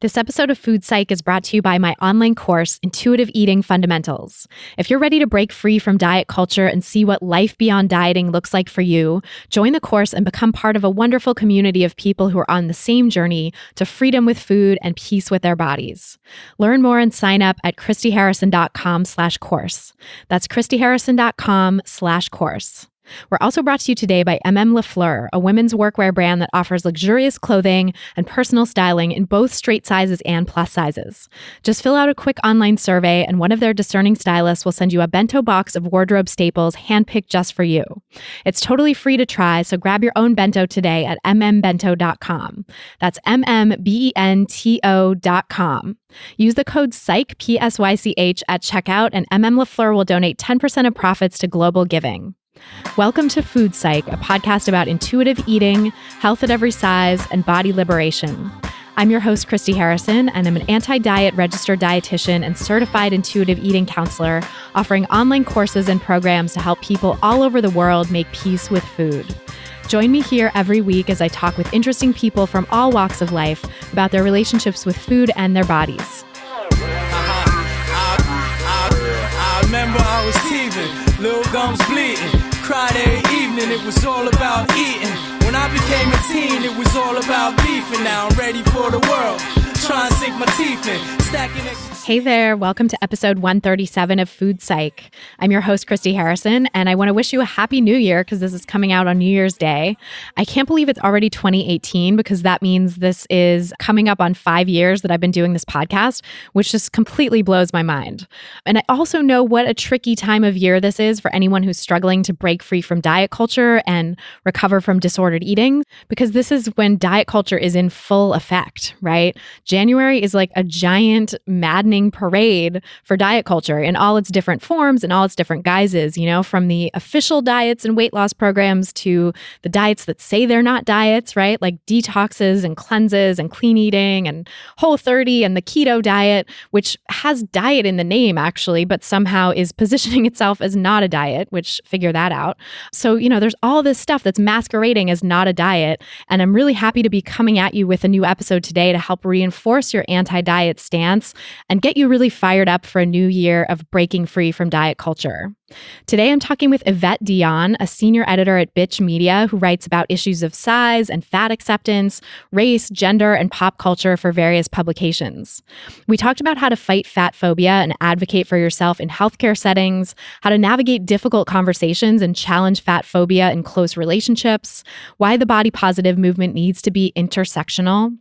This episode of Food Psych is brought to you by my online course, Intuitive Eating Fundamentals. If you're ready to break free from diet culture and see what life beyond dieting looks like for you, join the course and become part of a wonderful community of people who are on the same journey to freedom with food and peace with their bodies. Learn more and sign up at christyharrison.com/course. That's christyharrison.com/course. We're also brought to you today by LaFleur, a women's workwear brand that offers luxurious clothing and personal styling in both straight sizes and plus sizes. Just fill out a quick online survey and one of their discerning stylists will send you a bento box of wardrobe staples handpicked just for you. It's totally free to try, so grab your own bento today at mmbento.com. That's MMBENTO.com. Use the code PSYCH, P-S-Y-C-H, at checkout and LaFleur will donate 10% of profits to global giving. Welcome to Food Psych, a podcast about intuitive eating, health at every size, and body liberation. I'm your host, Christy Harrison, and I'm an anti-diet registered dietitian and certified intuitive eating counselor, offering online courses and programs to help people all over the world make peace with food. Join me here every week as I talk with interesting people from all walks of life about their relationships with food and their bodies. I remember I was teething, little gums bleeding. Cried every evening, it was all about eating. When I became a teen, it was all about beefing. Now I'm ready for the world, trying to sink my teeth in, stacking it. Hey there, welcome to episode 137 of Food Psych. I'm your host, Christy Harrison, and I want to wish you a happy new year because this is coming out on New Year's Day. I can't believe it's already 2018 because that means this is coming up on 5 years that I've been doing this podcast, which just completely blows my mind. And I also know what a tricky time of year this is for anyone who's struggling to break free from diet culture and recover from disordered eating, because this is when diet culture is in full effect, right? January is like a giant maddening parade for diet culture in all its different forms and all its different guises, you know, from the official diets and weight loss programs to the diets that say they're not diets, right? Like detoxes and cleanses and clean eating and Whole30 and the keto diet, which has diet in the name actually, but somehow is positioning itself as not a diet, which figure that out. So, you know, there's all this stuff that's masquerading as not a diet. And I'm really happy to be coming at you with a new episode today to help reinforce your anti-diet stance and get you really fired up for a new year of breaking free from diet culture. Today, I'm talking with Evette Dionne, a senior editor at Bitch Media who writes about issues of size and fat acceptance, race, gender, and pop culture for various publications. We talked about how to fight fat phobia and advocate for yourself in healthcare settings, how to navigate difficult conversations and challenge fat phobia in close relationships, why the body positive movement needs to be intersectional,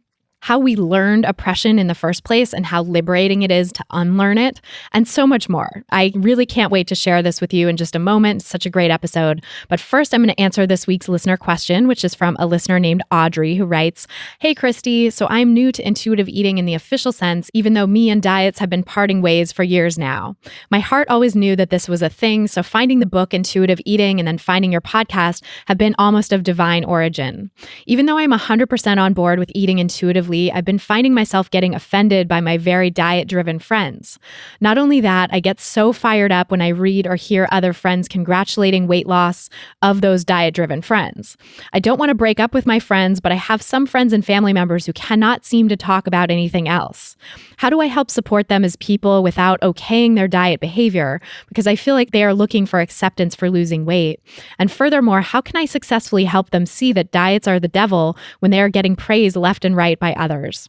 how we learned oppression in the first place and how liberating it is to unlearn it, and so much more. I really can't wait to share this with you in just a moment. It's such a great episode. But first, I'm going to answer this week's listener question, which is from a listener named Audrey, who writes, "Hey, Christy, so I'm new to intuitive eating in the official sense, even though me and diets have been parting ways for years now. My heart always knew that this was a thing, so finding the book Intuitive Eating and then finding your podcast have been almost of divine origin. Even though I'm 100% on board with eating intuitively, I've been finding myself getting offended by my very diet-driven friends. Not only that, I get so fired up when I read or hear other friends congratulating weight loss of those diet-driven friends. I don't want to break up with my friends, but I have some friends and family members who cannot seem to talk about anything else. How do I help support them as people without okaying their diet behavior? Because I feel like they are looking for acceptance for losing weight. And furthermore, how can I successfully help them see that diets are the devil when they are getting praise left and right by others?"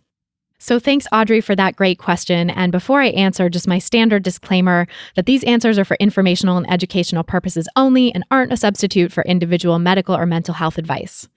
So thanks, Audrey, for that great question. And before I answer, just my standard disclaimer that these answers are for informational and educational purposes only and aren't a substitute for individual medical or mental health advice.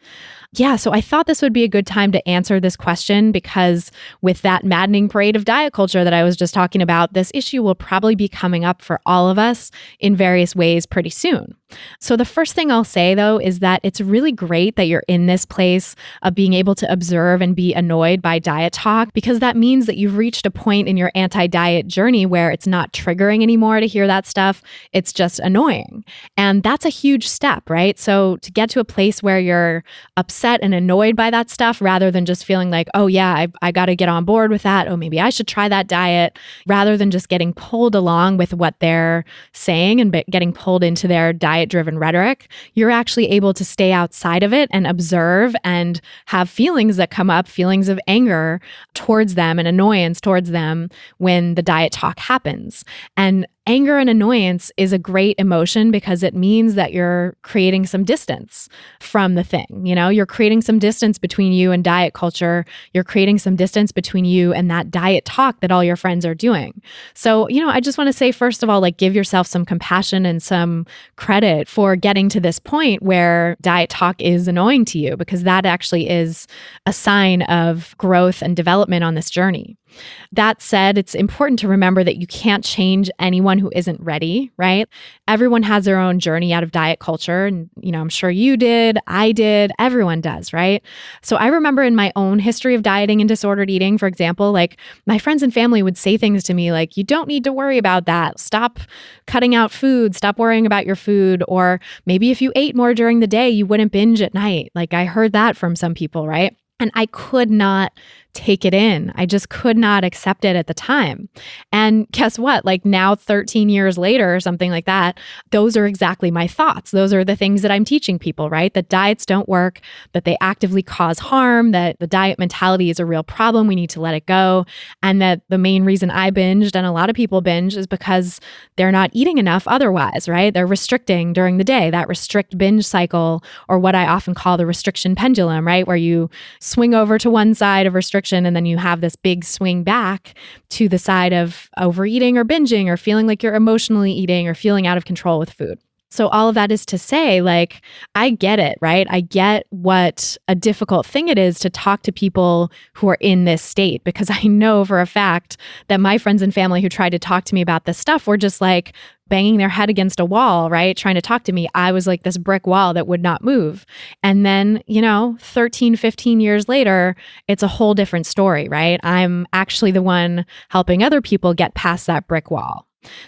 Yeah, so I thought this would be a good time to answer this question because with that maddening parade of diet culture that I was just talking about, this issue will probably be coming up for all of us in various ways pretty soon. So the first thing I'll say, though, is that it's really great that you're in this place of being able to observe and be annoyed by diet talk, because that means that you've reached a point in your anti-diet journey where it's not triggering anymore to hear that stuff. It's just annoying. And that's a huge step, right? So to get to a place where you're upset upset and annoyed by that stuff rather than just feeling like, oh yeah, I got to get on board with that. Oh, maybe I should try that diet, rather than just getting pulled along with what they're saying and getting pulled into their diet-driven rhetoric. You're actually able to stay outside of it and observe and have feelings that come up, feelings of anger towards them and annoyance towards them when the diet talk happens. And anger and annoyance is a great emotion because it means that you're creating some distance from the thing. You're creating some distance between you and diet culture. You're creating some distance between you and that diet talk that all your friends are doing. So, I just want to say, first of all, like, give yourself some compassion and some credit for getting to this point where diet talk is annoying to you, because that actually is a sign of growth and development on this journey. That said, it's important to remember that you can't change anyone who isn't ready, right? Everyone has their own journey out of diet culture. And, I'm sure you did, I did, everyone does, right? So I remember in my own history of dieting and disordered eating, for example, like my friends and family would say things to me like, you don't need to worry about that. Stop cutting out food. Stop worrying about your food. Or maybe if you ate more during the day, you wouldn't binge at night. Like I heard that from some people, right? And I could not take it in. I just could not accept it at the time. And guess what? Like now, 13 years later or something like that, those are exactly my thoughts. Those are the things that I'm teaching people, right? That diets don't work, that they actively cause harm, that the diet mentality is a real problem. We need to let it go. And that the main reason I binged and a lot of people binge is because they're not eating enough otherwise, right? They're restricting during the day, that restrict binge cycle, or what I often call the restriction pendulum, right? Where you swing over to one side of restriction and then you have this big swing back to the side of overeating or binging or feeling like you're emotionally eating or feeling out of control with food. So all of that is to say, like, I get it, right? I get what a difficult thing it is to talk to people who are in this state, because I know for a fact that my friends and family who tried to talk to me about this stuff were just like banging their head against a wall, right? Trying to talk to me. I was like this brick wall that would not move. And then, 13, 15 years later, it's a whole different story, right? I'm actually the one helping other people get past that brick wall.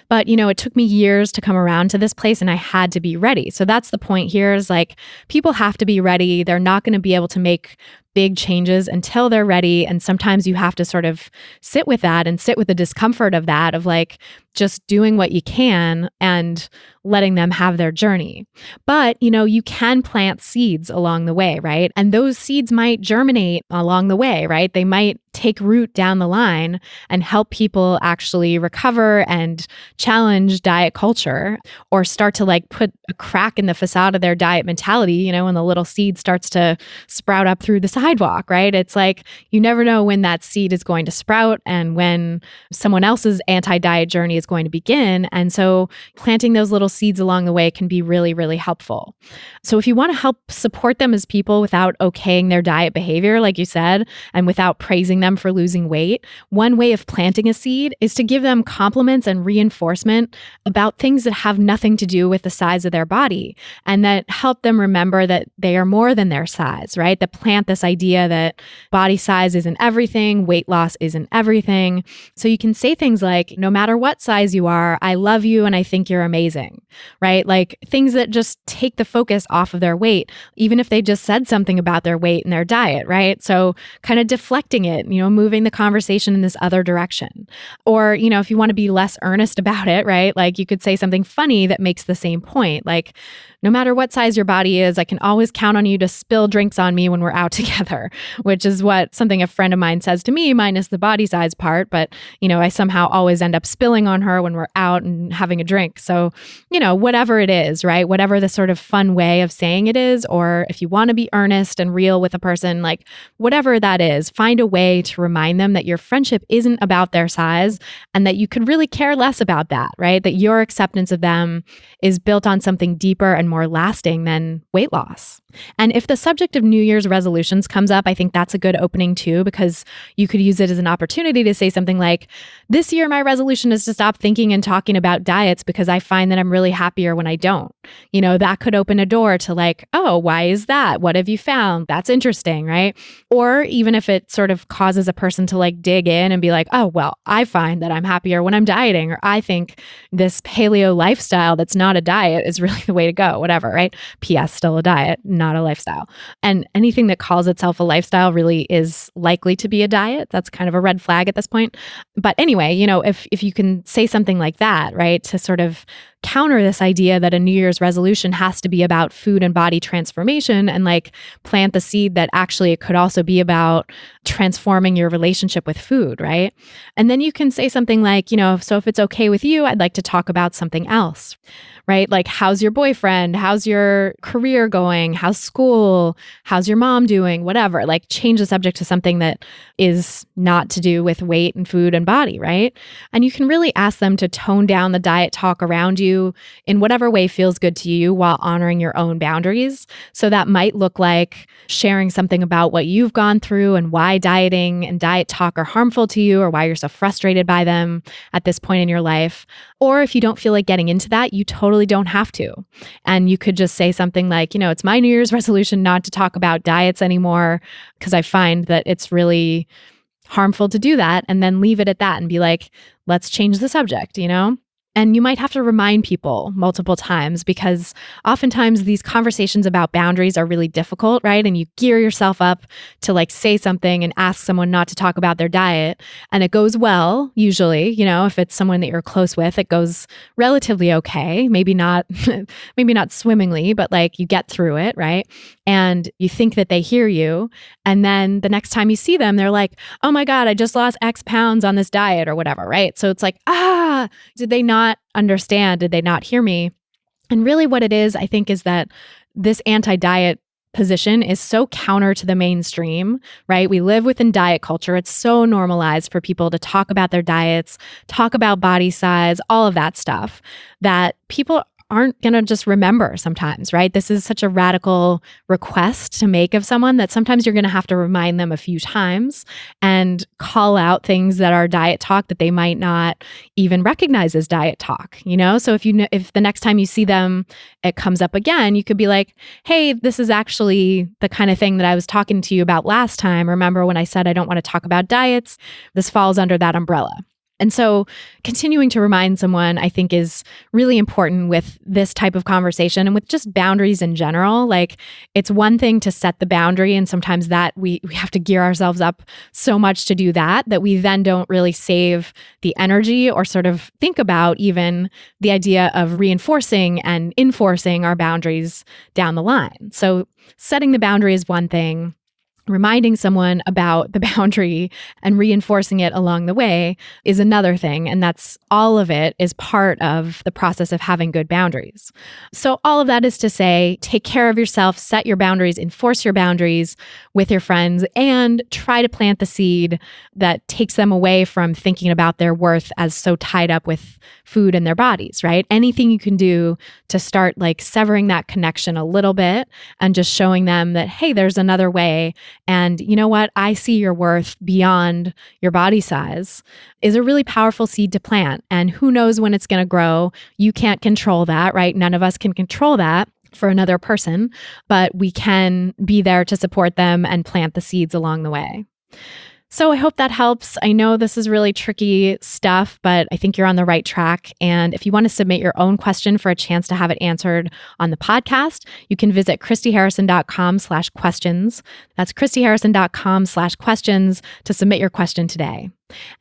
But, it took me years to come around to this place and I had to be ready. So that's the point here, is like, people have to be ready. They're not going to be able to make big changes until they're ready. And sometimes you have to sort of sit with that and sit with the discomfort of that, of like just doing what you can and letting them have their journey. But, you can plant seeds along the way, right? And those seeds might germinate along the way, right? They might take root down the line and help people actually recover and challenge diet culture, or start to like put a crack in the facade of their diet mentality, when the little seed starts to sprout up through the sidewalk, right? It's like, you never know when that seed is going to sprout and when someone else's anti-diet journey is going to begin. And so planting those little seeds along the way can be really, really helpful. So if you want to help support them as people without okaying their diet behavior, like you said, and without praising them for losing weight, one way of planting a seed is to give them compliments and reinforcement about things that have nothing to do with the size of their body, and that help them remember that they are more than their size, right? That plant this idea that body size isn't everything, weight loss isn't everything. So you can say things like, no matter what size you are, I love you and I think you're amazing, right? Like things that just take the focus off of their weight, even if they just said something about their weight and their diet, right? So kind of deflecting it, moving the conversation in this other direction. Or, if you want to be less earnest about it, right? Like you could say something funny that makes the same point. Like, no matter what size your body is, I can always count on you to spill drinks on me when we're out together, which is something a friend of mine says to me, minus the body size part. But, I somehow always end up spilling on her when we're out and having a drink. So, whatever it is, right? Whatever the sort of fun way of saying it is, or if you want to be earnest and real with a person, like whatever that is, find a way to remind them that your friendship isn't about their size and that you could really care less about that, right? That your acceptance of them is built on something deeper and more lasting than weight loss. And if the subject of New Year's resolutions comes up, I think that's a good opening too, because you could use it as an opportunity to say something like, this year, my resolution is to stop thinking and talking about diets because I find that I'm really happier when I don't. That could open a door to like, oh, why is that? What have you found? That's interesting, right? Or even if it sort of causes a person to like dig in and be like, oh, well, I find that I'm happier when I'm dieting, or I think this paleo lifestyle that's not a diet is really the way to go, whatever, right? P.S. still a diet, not a lifestyle. And anything that calls itself a lifestyle really is likely to be a diet. That's kind of a red flag at this point. But anyway, if you can say something like that, right, to sort of counter this idea that a New Year's resolution has to be about food and body transformation, and like plant the seed that actually it could also be about transforming your relationship with food, right? And then you can say something like, so if it's okay with you, I'd like to talk about something else, right? Like, how's your boyfriend? How's your career going? How's school? How's your mom doing? Whatever, like change the subject to something that is not to do with weight and food and body, right? And you can really ask them to tone down the diet talk around you in whatever way feels good to you while honoring your own boundaries. So that might look like sharing something about what you've gone through and why dieting and diet talk are harmful to you, or why you're so frustrated by them at this point in your life. Or if you don't feel like getting into that, you totally don't have to. And you could just say something like, it's my New Year's resolution not to talk about diets anymore because I find that it's really harmful to do that, and then leave it at that and be like, let's change the subject, And you might have to remind people multiple times, because oftentimes these conversations about boundaries are really difficult, right? And you gear yourself up to like say something and ask someone not to talk about their diet. And it goes well, usually, if it's someone that you're close with, it goes relatively okay. Maybe not swimmingly, but like you get through it, right? And you think that they hear you. And then the next time you see them, they're like, oh my God, I just lost X pounds on this diet or whatever, right? So it's like, did they not understand? Did they not hear me? And really what it is, I think, is that this anti-diet position is so counter to the mainstream, right? We live within diet culture. It's so normalized for people to talk about their diets, talk about body size, all of that stuff, that people aren't going to just remember sometimes, right? This is such a radical request to make of someone that sometimes you're going to have to remind them a few times and call out things that are diet talk that they might not even recognize as diet talk, So if the next time you see them, it comes up again, you could be like, hey, this is actually the kind of thing that I was talking to you about last time. Remember when I said I don't want to talk about diets? This falls under that umbrella. And so continuing to remind someone, I think, is really important with this type of conversation and with just boundaries in general. Like, it's one thing to set the boundary, and sometimes that we have to gear ourselves up so much to do that we then don't really save the energy or sort of think about even the idea of reinforcing and enforcing our boundaries down the line. So setting the boundary is one thing. Reminding someone about the boundary and reinforcing it along the way is another thing. And that's all of it is part of the process of having good boundaries. So all of that is to say, take care of yourself, set your boundaries, enforce your boundaries with your friends, and try to plant the seed that takes them away from thinking about their worth as so tied up with food and their bodies, right? Anything you can do to start like severing that connection a little bit and just showing them that, hey, there's another way. And you know what? I see your worth beyond your body size is a really powerful seed to plant. And who knows when it's going to grow? You can't control that, right? None of us can control that for another person, but we can be there to support them and plant the seeds along the way. So I hope that helps. I know this is really tricky stuff, but I think you're on the right track. And if you want to submit your own question for a chance to have it answered on the podcast, you can visit christyharrison.com/questions. That's christyharrison.com/questions to submit your question today.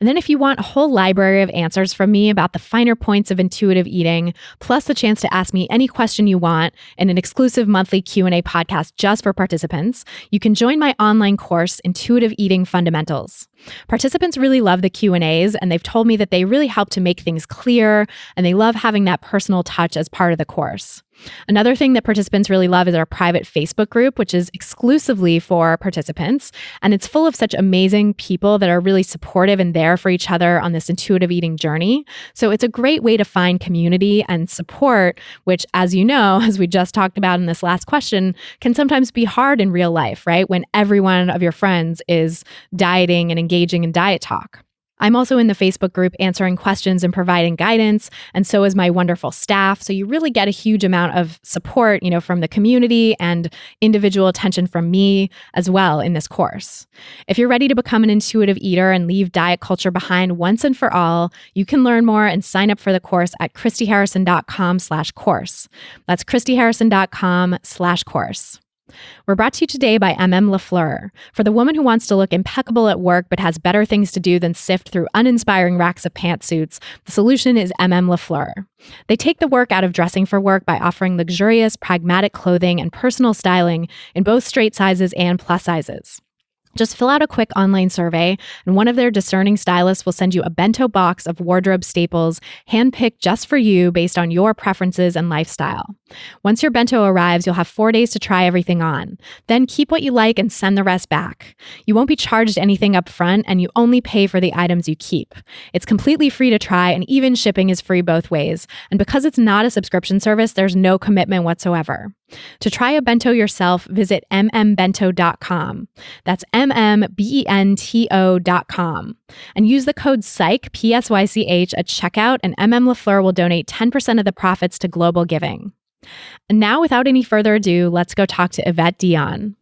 And then if you want a whole library of answers from me about the finer points of intuitive eating, plus the chance to ask me any question you want in an exclusive monthly Q&A podcast just for participants, you can join my online course, Intuitive Eating Fundamentals. Participants really love the Q&As, and they've told me that they really help to make things clear, and they love having that personal touch as part of the course. Another thing that participants really love is our private Facebook group, which is exclusively for participants. And it's full of such amazing people that are really supportive and there for each other on this intuitive eating journey. So it's a great way to find community and support, which, as you know, as we just talked about in this last question, can sometimes be hard in real life, right? When every one of your friends is dieting and engaging in diet talk. I'm also in the Facebook group answering questions and providing guidance, and so is my wonderful staff. So you really get a huge amount of support, from the community and individual attention from me as well in this course. If you're ready to become an intuitive eater and leave diet culture behind once and for all, you can learn more and sign up for the course at christyharrison.com/course. That's christyharrison.com/course. We're brought to you today by LaFleur. For the woman who wants to look impeccable at work but has better things to do than sift through uninspiring racks of pantsuits, the solution is LaFleur. They take the work out of dressing for work by offering luxurious, pragmatic clothing and personal styling in both straight sizes and plus sizes. Just fill out a quick online survey, and one of their discerning stylists will send you a bento box of wardrobe staples handpicked just for you based on your preferences and lifestyle. Once your bento arrives, you'll have 4 days to try everything on. Then keep what you like and send the rest back. You won't be charged anything up front, and you only pay for the items you keep. It's completely free to try, and even shipping is free both ways. And because it's not a subscription service, there's no commitment whatsoever. To try a bento yourself, visit mmbento.com. That's mmbento.com. And use the code PSYCH, P-S-Y-C-H, at checkout, and LaFleur will donate 10% of the profits to global giving. And now, without any further ado, let's go talk to Evette Dionne.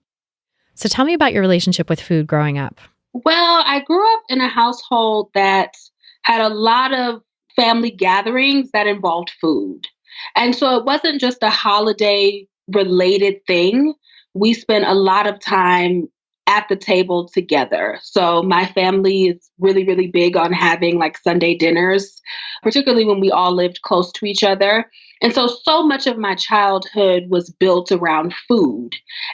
So tell me about your relationship with food growing up. Well, I grew up in a household that had a lot of family gatherings that involved food. And so it wasn't just a holiday related thing. We spent a lot of time at the table together. So my family is really, really big on having like Sunday dinners, particularly when we all lived close to each other. And so much of my childhood was built around food.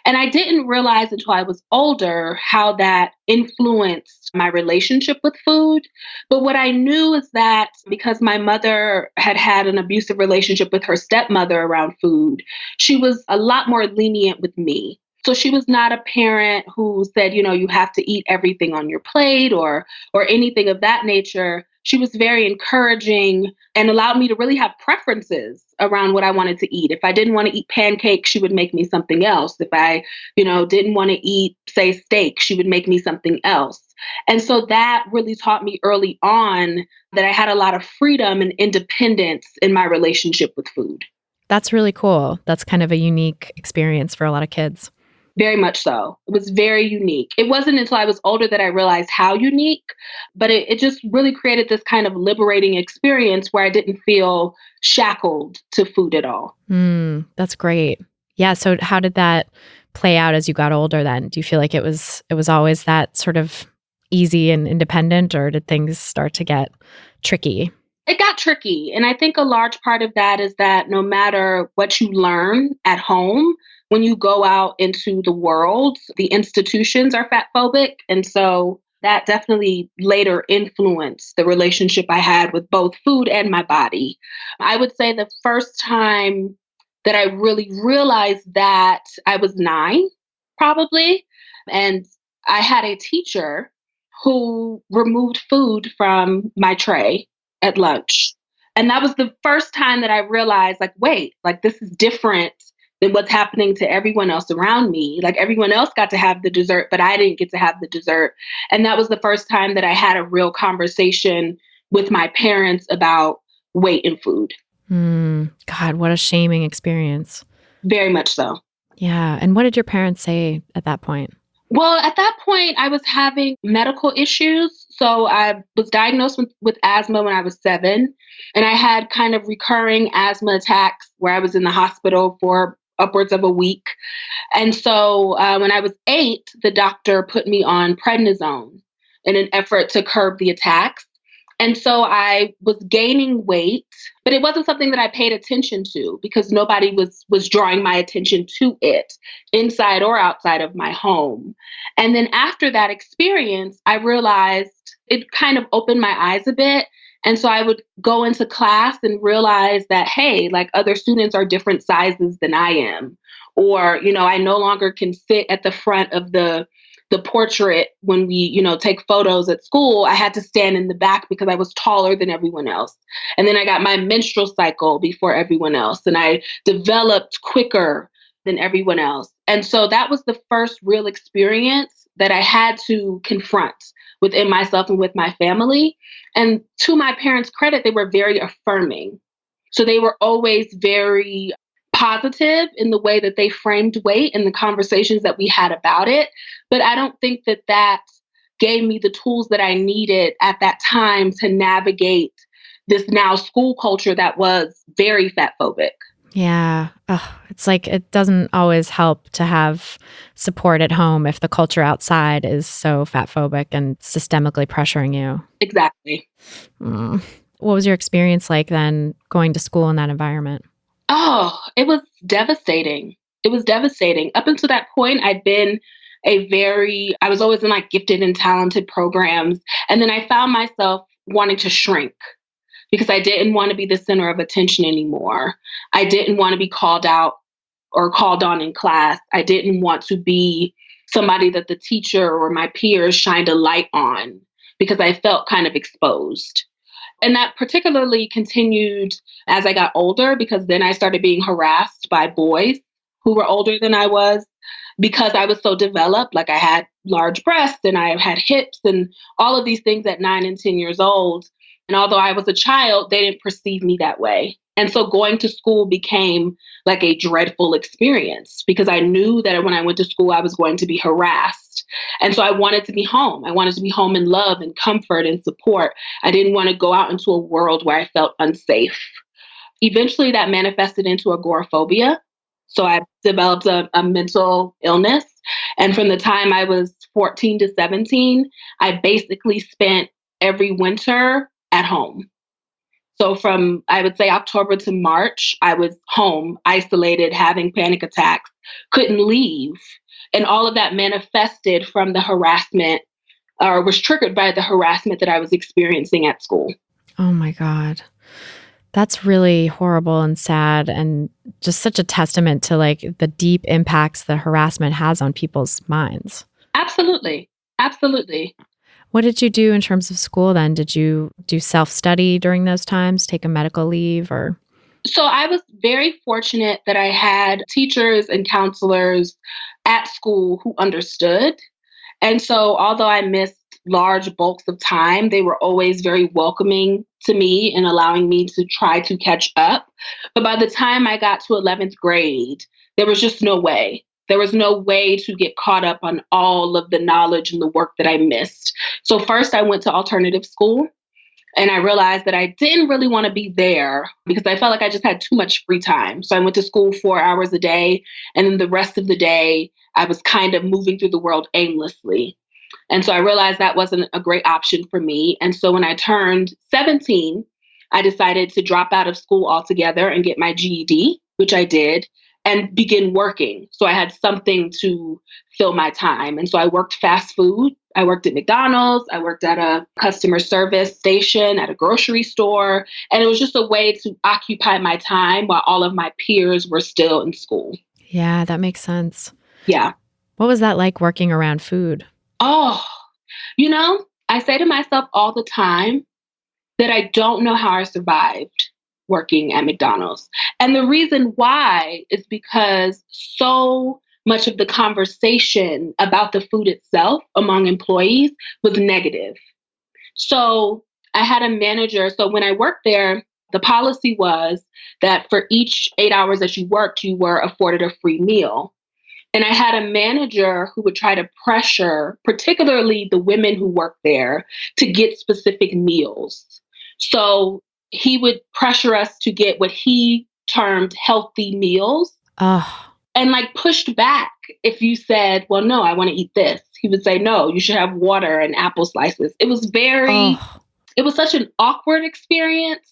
And I didn't realize until I was older how that influenced my relationship with food. But what I knew is that because my mother had an abusive relationship with her stepmother around food, she was a lot more lenient with me. So she was not a parent who said, you have to eat everything on your plate or anything of that nature. She was very encouraging and allowed me to really have preferences around what I wanted to eat. If I didn't want to eat pancakes, she would make me something else. If I, didn't want to eat, say, steak, she would make me something else. And so that really taught me early on that I had a lot of freedom and independence in my relationship with food. That's really cool. That's kind of a unique experience for a lot of kids. Very much so. It was very unique. It wasn't until I was older that I realized how unique, but it just really created this kind of liberating experience where I didn't feel shackled to food at all. That's great. Yeah. So how did that play out as you got older then? Do you feel like it was always that sort of easy and independent, or did things start to get tricky? It got tricky. And I think a large part of that is that no matter what you learn at home, when you go out into the world, the institutions are fatphobic. And so that definitely later influenced the relationship I had with both food and my body. I would say the first time that I really realized that I was 9, probably. And I had a teacher who removed food from my tray at lunch. And that was the first time that I realized, wait, this is different than what's happening to everyone else around me. Everyone else got to have the dessert, but I didn't get to have the dessert. And that was the first time that I had a real conversation with my parents about weight and food. God, what a shaming experience. Very much so. Yeah. And what did your parents say at that point? Well, at that point, I was having medical issues. So I was diagnosed with asthma when I was 7. And I had kind of recurring asthma attacks where I was in the hospital for upwards of a week. And so when I was 8, the doctor put me on prednisone in an effort to curb the attacks. And so I was gaining weight, but it wasn't something that I paid attention to because nobody was drawing my attention to it inside or outside of my home. And then after that experience, I realized it kind of opened my eyes a bit. And so I would go into class and realize that, hey, like other students are different sizes than I am. Or, I no longer can sit at the front of the portrait when we, take photos at school. I had to stand in the back because I was taller than everyone else. And then I got my menstrual cycle before everyone else. And I developed quicker than everyone else. And so that was the first real experience that I had to confront within myself and with my family. And to my parents' credit, they were very affirming. So they were always very positive in the way that they framed weight and the conversations that we had about it. But I don't think that gave me the tools that I needed at that time to navigate this now school culture that was very fatphobic. Yeah. Oh, it's like it doesn't always help to have support at home if the culture outside is so fatphobic and systemically pressuring you. Exactly. What was your experience like then going to school in that environment? Oh, it was devastating. It was devastating. Up until that point, I was always in like gifted and talented programs. And then I found myself wanting to shrink because I didn't want to be the center of attention anymore. I didn't want to be called out or called on in class. I didn't want to be somebody that the teacher or my peers shined a light on because I felt kind of exposed. And that particularly continued as I got older because then I started being harassed by boys who were older than I was because I was so developed. Like I had large breasts and I had hips and all of these things at 9 and 10 years old. And although I was a child, they didn't perceive me that way. And so going to school became like a dreadful experience because I knew that when I went to school, I was going to be harassed. And so I wanted to be home. I wanted to be home in love and comfort and support. I didn't want to go out into a world where I felt unsafe. Eventually that manifested into agoraphobia. So I developed a mental illness. And from the time I was 14 to 17, I basically spent every winter at home. So from, I would say, October to March, I was home, isolated, having panic attacks, couldn't leave. And all of that manifested from the harassment or was triggered by the harassment that I was experiencing at school. Oh my God. That's really horrible and sad and just such a testament to like the deep impacts that harassment has on people's minds. Absolutely. Absolutely. What did you do in terms of school then? Did you do self-study during those times, take a medical leave or? So I was very fortunate that I had teachers and counselors at school who understood. And so although I missed large bulks of time, they were always very welcoming to me and allowing me to try to catch up. But by the time I got to 11th grade, there was just no way. There was no way to get caught up on all of the knowledge and the work that I missed. So first I went to alternative school and I realized that I didn't really want to be there because I felt like I just had too much free time. So I went to school 4 hours a day. And then the rest of the day, I was kind of moving through the world aimlessly. And so I realized that wasn't a great option for me. And so when I turned 17, I decided to drop out of school altogether and get my GED, which I did, and begin working. So I had something to fill my time. And so I worked fast food. I worked at McDonald's. I worked at a customer service station at a grocery store. And it was just a way to occupy my time while all of my peers were still in school. Yeah, that makes sense. Yeah. What was that like working around food? Oh, I say to myself all the time that I don't know how I survived working at McDonald's. And the reason why is because so much of the conversation about the food itself among employees was negative. So I had a manager. So when I worked there, the policy was that for each 8 hours that you worked, you were afforded a free meal. And I had a manager who would try to pressure, particularly the women who worked there, to get specific meals. So he would pressure us to get what he termed healthy meals. And like pushed back if you said, well, no, I want to eat this. He would say, no, you should have water and apple slices. It was very it was such an awkward experience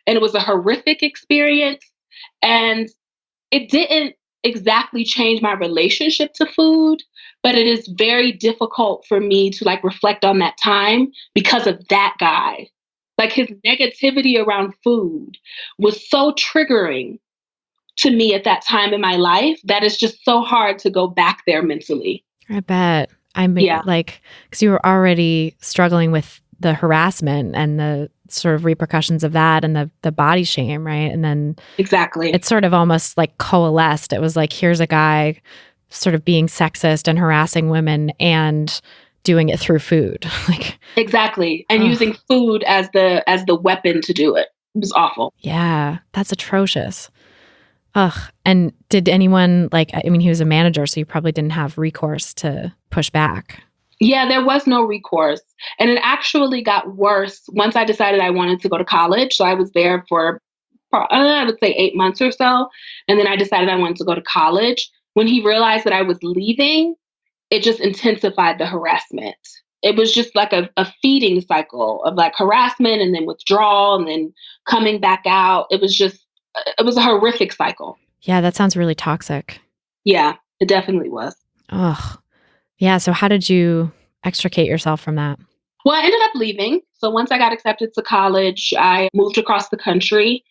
and it was a horrific experience. And it didn't exactly change my relationship to food, but it is very difficult for me to like reflect on that time because of that guy. Like his negativity around food was so triggering to me at that time in my life that it's just so hard to go back there mentally. I bet. I mean, Yeah. like, because you were already struggling with the harassment and the sort of repercussions of that and the body shame, right? And then Exactly. it sort of almost like coalesced. It was like, here's a guy sort of being sexist and harassing women and doing it through food. Like, exactly. And ugh. using food as the weapon to do it. It was awful. Yeah, that's atrocious. Ugh. And did anyone, like, I mean, he was a manager, so you probably didn't have recourse to push back. Yeah, there was no recourse. And it actually got worse once I decided I wanted to go to college. So I was there for I would say 8 months or so. And then I decided I wanted to go to college. When he realized that I was leaving, it just intensified the harassment. It was just like a feeding cycle of like harassment and then withdrawal and then coming back out. It was a horrific cycle. Yeah, that sounds really toxic. Yeah, it definitely was. Ugh. Yeah. So how did you extricate yourself from that? Well, I ended up leaving. So once I got accepted to college, I moved across the country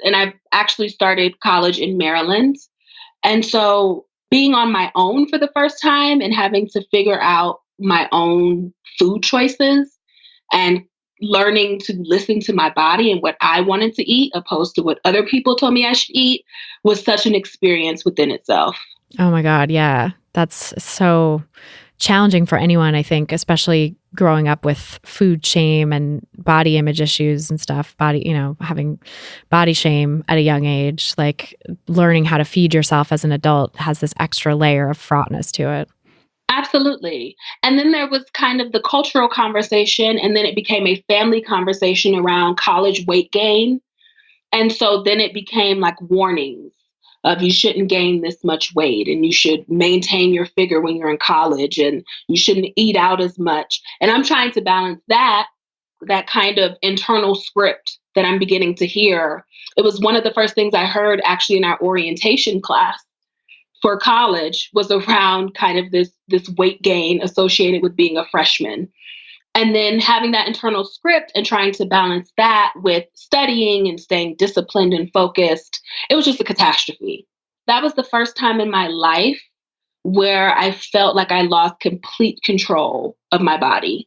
and I actually started college in Maryland. And so being on my own for the first time and having to figure out my own food choices and learning to listen to my body and what I wanted to eat opposed to what other people told me I should eat was such an experience within itself. Oh my God. Yeah. That's so challenging for anyone, I think, especially growing up with food shame and body image issues and stuff, having body shame at a young age, like learning how to feed yourself as an adult has this extra layer of fraughtness to it. Absolutely. And then there was kind of the cultural conversation, and then it became a family conversation around college weight gain. And so then it became like warnings of you shouldn't gain this much weight and you should maintain your figure when you're in college and you shouldn't eat out as much. And I'm trying to balance that kind of internal script that I'm beginning to hear. It was one of the first things I heard actually in our orientation class for college was around kind of this weight gain associated with being a freshman. And then having that internal script and trying to balance that with studying and staying disciplined and focused, it was just a catastrophe. That was the first time in my life where I felt like I lost complete control of my body.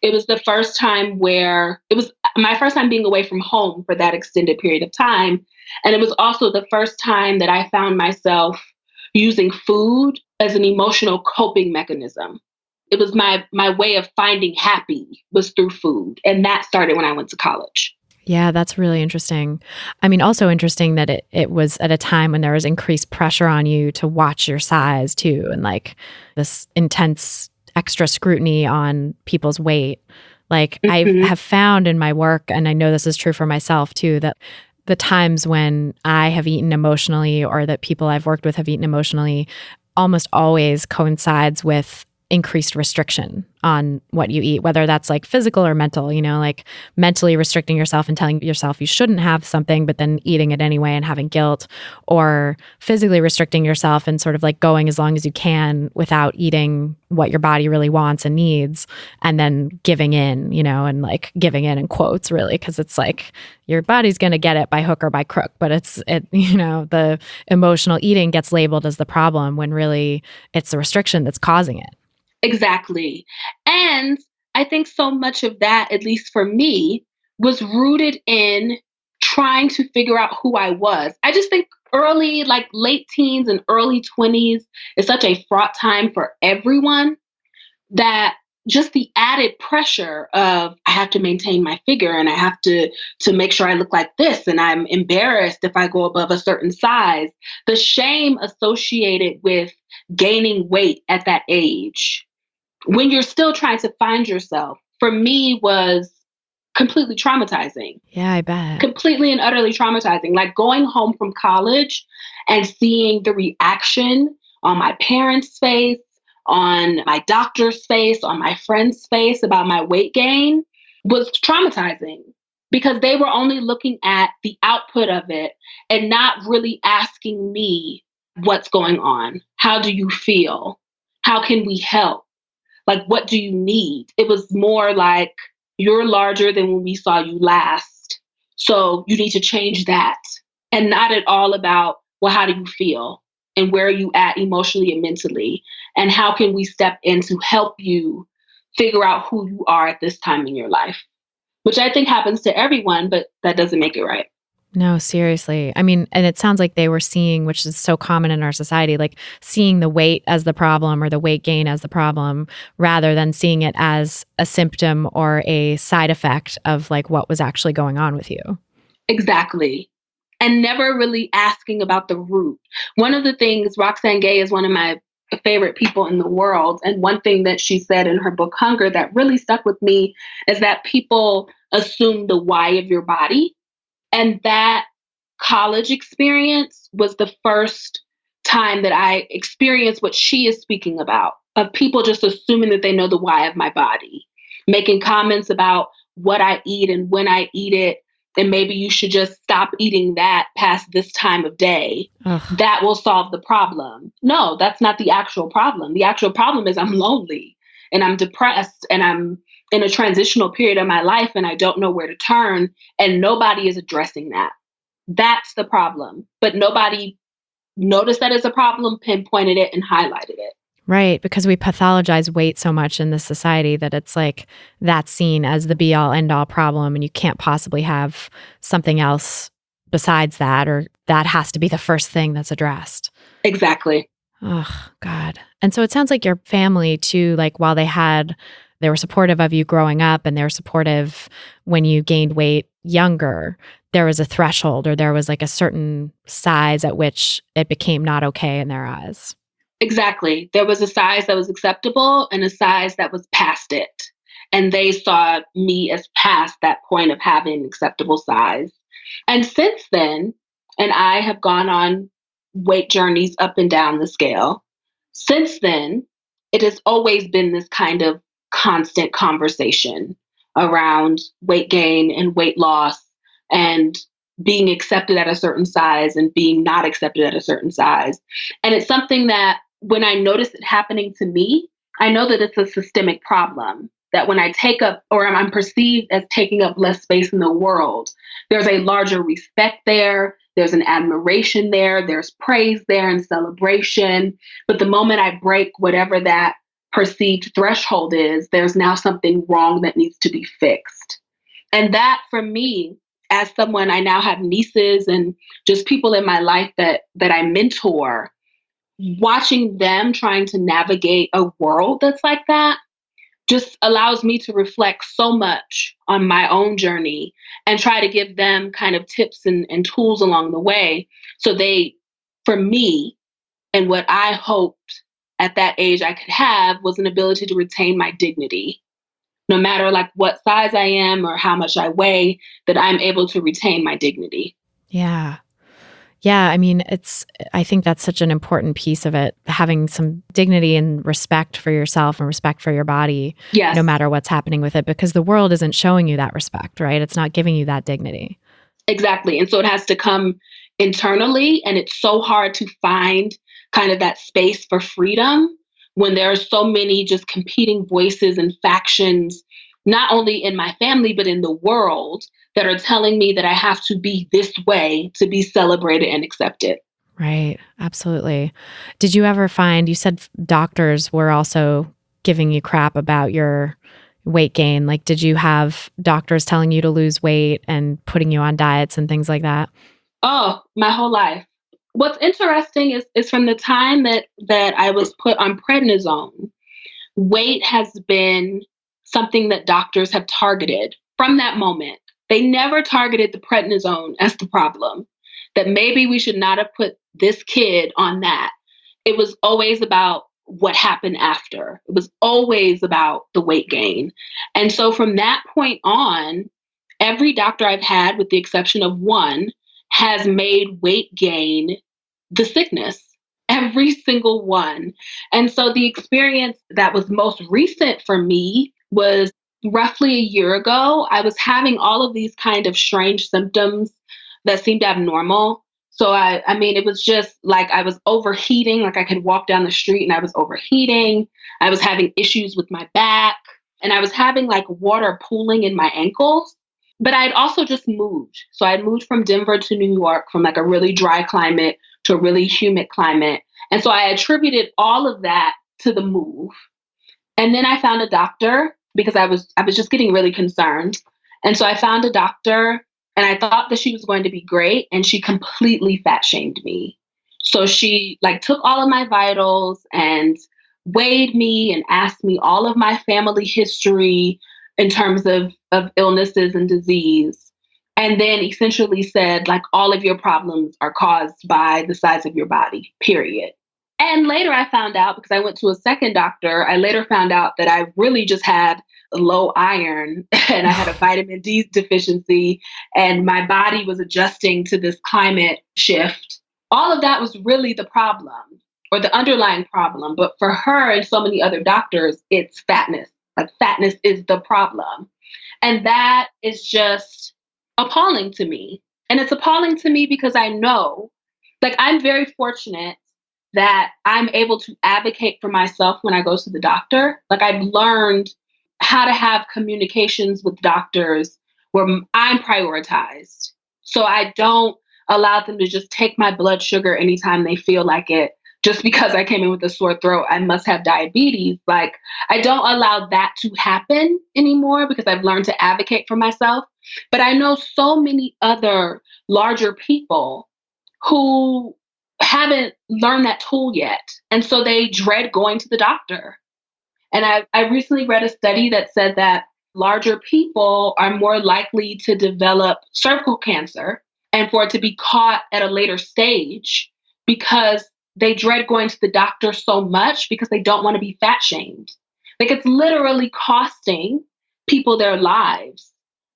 It was the first time where it was my first time being away from home for that extended period of time. And it was also the first time that I found myself using food as an emotional coping mechanism. It was my way of finding happy was through food. And that started when I went to college. Yeah, that's really interesting. I mean, also interesting that it was at a time when there was increased pressure on you to watch your size too, and like this intense extra scrutiny on people's weight. Like I have found in my work, and I know this is true for myself too, that the times when I have eaten emotionally or that people I've worked with have eaten emotionally almost always coincides with increased restriction on what you eat, whether that's like physical or mental, like mentally restricting yourself and telling yourself you shouldn't have something, but then eating it anyway and having guilt, or physically restricting yourself and sort of like going as long as you can without eating what your body really wants and needs, and then giving in, and like giving in quotes really, because it's like your body's going to get it by hook or by crook, but the emotional eating gets labeled as the problem when really it's the restriction that's causing it. Exactly. And I think so much of that, at least for me, was rooted in trying to figure out who I was. I just think early, like late teens and early 20s is such a fraught time for everyone that just the added pressure of I have to maintain my figure and I have to make sure I look like this and I'm embarrassed if I go above a certain size. The shame associated with gaining weight at that age when you're still trying to find yourself, for me was completely traumatizing. Yeah, I bet. Completely and utterly traumatizing. Like going home from college and seeing the reaction on my parents' face, on my doctor's face, on my friend's face about my weight gain was traumatizing because they were only looking at the output of it and not really asking me what's going on. How do you feel? How can we help? Like, what do you need? It was more like, you're larger than when we saw you last. So you need to change that. And not at all about, well, how do you feel? And where are you at emotionally and mentally? And how can we step in to help you figure out who you are at this time in your life? Which I think happens to everyone, but that doesn't make it right. No, seriously. I mean, and it sounds like they were seeing, which is so common in our society, like seeing the weight as the problem or the weight gain as the problem, rather than seeing it as a symptom or a side effect of like what was actually going on with you. Exactly. And never really asking about the root. One of the things, Roxane Gay is one of my favorite people in the world. And one thing that she said in her book, Hunger, that really stuck with me is that people assume the why of your body. And that college experience was the first time that I experienced what she is speaking about, of people just assuming that they know the why of my body, making comments about what I eat and when I eat it. And maybe you should just stop eating that past this time of day. Ugh. That will solve the problem. No, that's not the actual problem. The actual problem is I'm lonely and I'm depressed and I'm in a transitional period of my life and I don't know where to turn, and nobody is addressing that. That's the problem. But nobody noticed that as a problem, pinpointed it, and highlighted it. Right, because we pathologize weight so much in this society that it's like that's seen as the be all end all problem, and you can't possibly have something else besides that, or that has to be the first thing that's addressed. Exactly. Oh, God. And so it sounds like your family too, like while they were supportive of you growing up and they were supportive when you gained weight younger, there was a threshold or there was like a certain size at which it became not okay in their eyes. Exactly. There was a size that was acceptable and a size that was past it. And they saw me as past that point of having an acceptable size. And since then, and I have gone on weight journeys up and down the scale. Since then, it has always been this kind of constant conversation around weight gain and weight loss and being accepted at a certain size and being not accepted at a certain size. And it's something that when I notice it happening to me, I know that it's a systemic problem. That when I take up or I'm perceived as taking up less space in the world, there's a larger respect there. There's an admiration there. There's praise there and celebration. But the moment I break whatever that perceived threshold is, there's now something wrong that needs to be fixed. And that for me, as someone, I now have nieces and just people in my life that I mentor, watching them trying to navigate a world that's like that just allows me to reflect so much on my own journey and try to give them kind of tips and tools along the way. So they, for me, and what I hoped at that age I could have was an ability to retain my dignity. No matter like what size I am or how much I weigh, that I'm able to retain my dignity. Yeah. Yeah, I mean, I think that's such an important piece of it, having some dignity and respect for yourself and respect for your body, Yes. No matter what's happening with it, because the world isn't showing you that respect, right? It's not giving you that dignity. Exactly. And so it has to come internally, and it's so hard to find kind of that space for freedom when there are so many just competing voices and factions, not only in my family, but in the world, that are telling me that I have to be this way to be celebrated and accepted. Right. Absolutely. Did you ever find, you said doctors were also giving you crap about your weight gain. Like, did you have doctors telling you to lose weight and putting you on diets and things like that? Oh, my whole life. What's interesting is from the time that I was put on prednisone, weight has been something that doctors have targeted from that moment. They never targeted the prednisone as the problem, that maybe we should not have put this kid on that. It was always about what happened after. It was always about the weight gain. And so from that point on, every doctor I've had, with the exception of one, has made weight gain the sickness. Every single one. And so the experience that was most recent for me was roughly a year ago, I was having all of these kind of strange symptoms that seemed abnormal. So I mean, it was just like I was overheating, like I could walk down the street and I was overheating. I was having issues with my back and I was having like water pooling in my ankles. But I'd also just moved. So I'd moved from Denver to New York from like a really dry climate to a really humid climate. And so I attributed all of that to the move. And then I found a doctor because I was just getting really concerned. And so I found a doctor and I thought that she was going to be great and she completely fat shamed me. So she like took all of my vitals and weighed me and asked me all of my family history in terms of illnesses and disease. And then essentially said, like, all of your problems are caused by the size of your body, period. And later I found out, because I went to a second doctor, I later found out that I really just had low iron and I had a vitamin D deficiency and my body was adjusting to this climate shift. All of that was really the problem or the underlying problem. But for her and so many other doctors, it's fatness. Like fatness is the problem. And that is just appalling to me. And it's appalling to me because I know, like, I'm very fortunate that I'm able to advocate for myself when I go to the doctor. Like, I've learned how to have communications with doctors where I'm prioritized. So I don't allow them to just take my blood sugar anytime they feel like it. Just because I came in with a sore throat, I must have diabetes. Like, I don't allow that to happen anymore because I've learned to advocate for myself. But I know so many other larger people who haven't learned that tool yet. And so they dread going to the doctor. And I recently read a study that said that larger people are more likely to develop cervical cancer and for it to be caught at a later stage because they dread going to the doctor so much because they don't want to be fat shamed. Like, it's literally costing people their lives.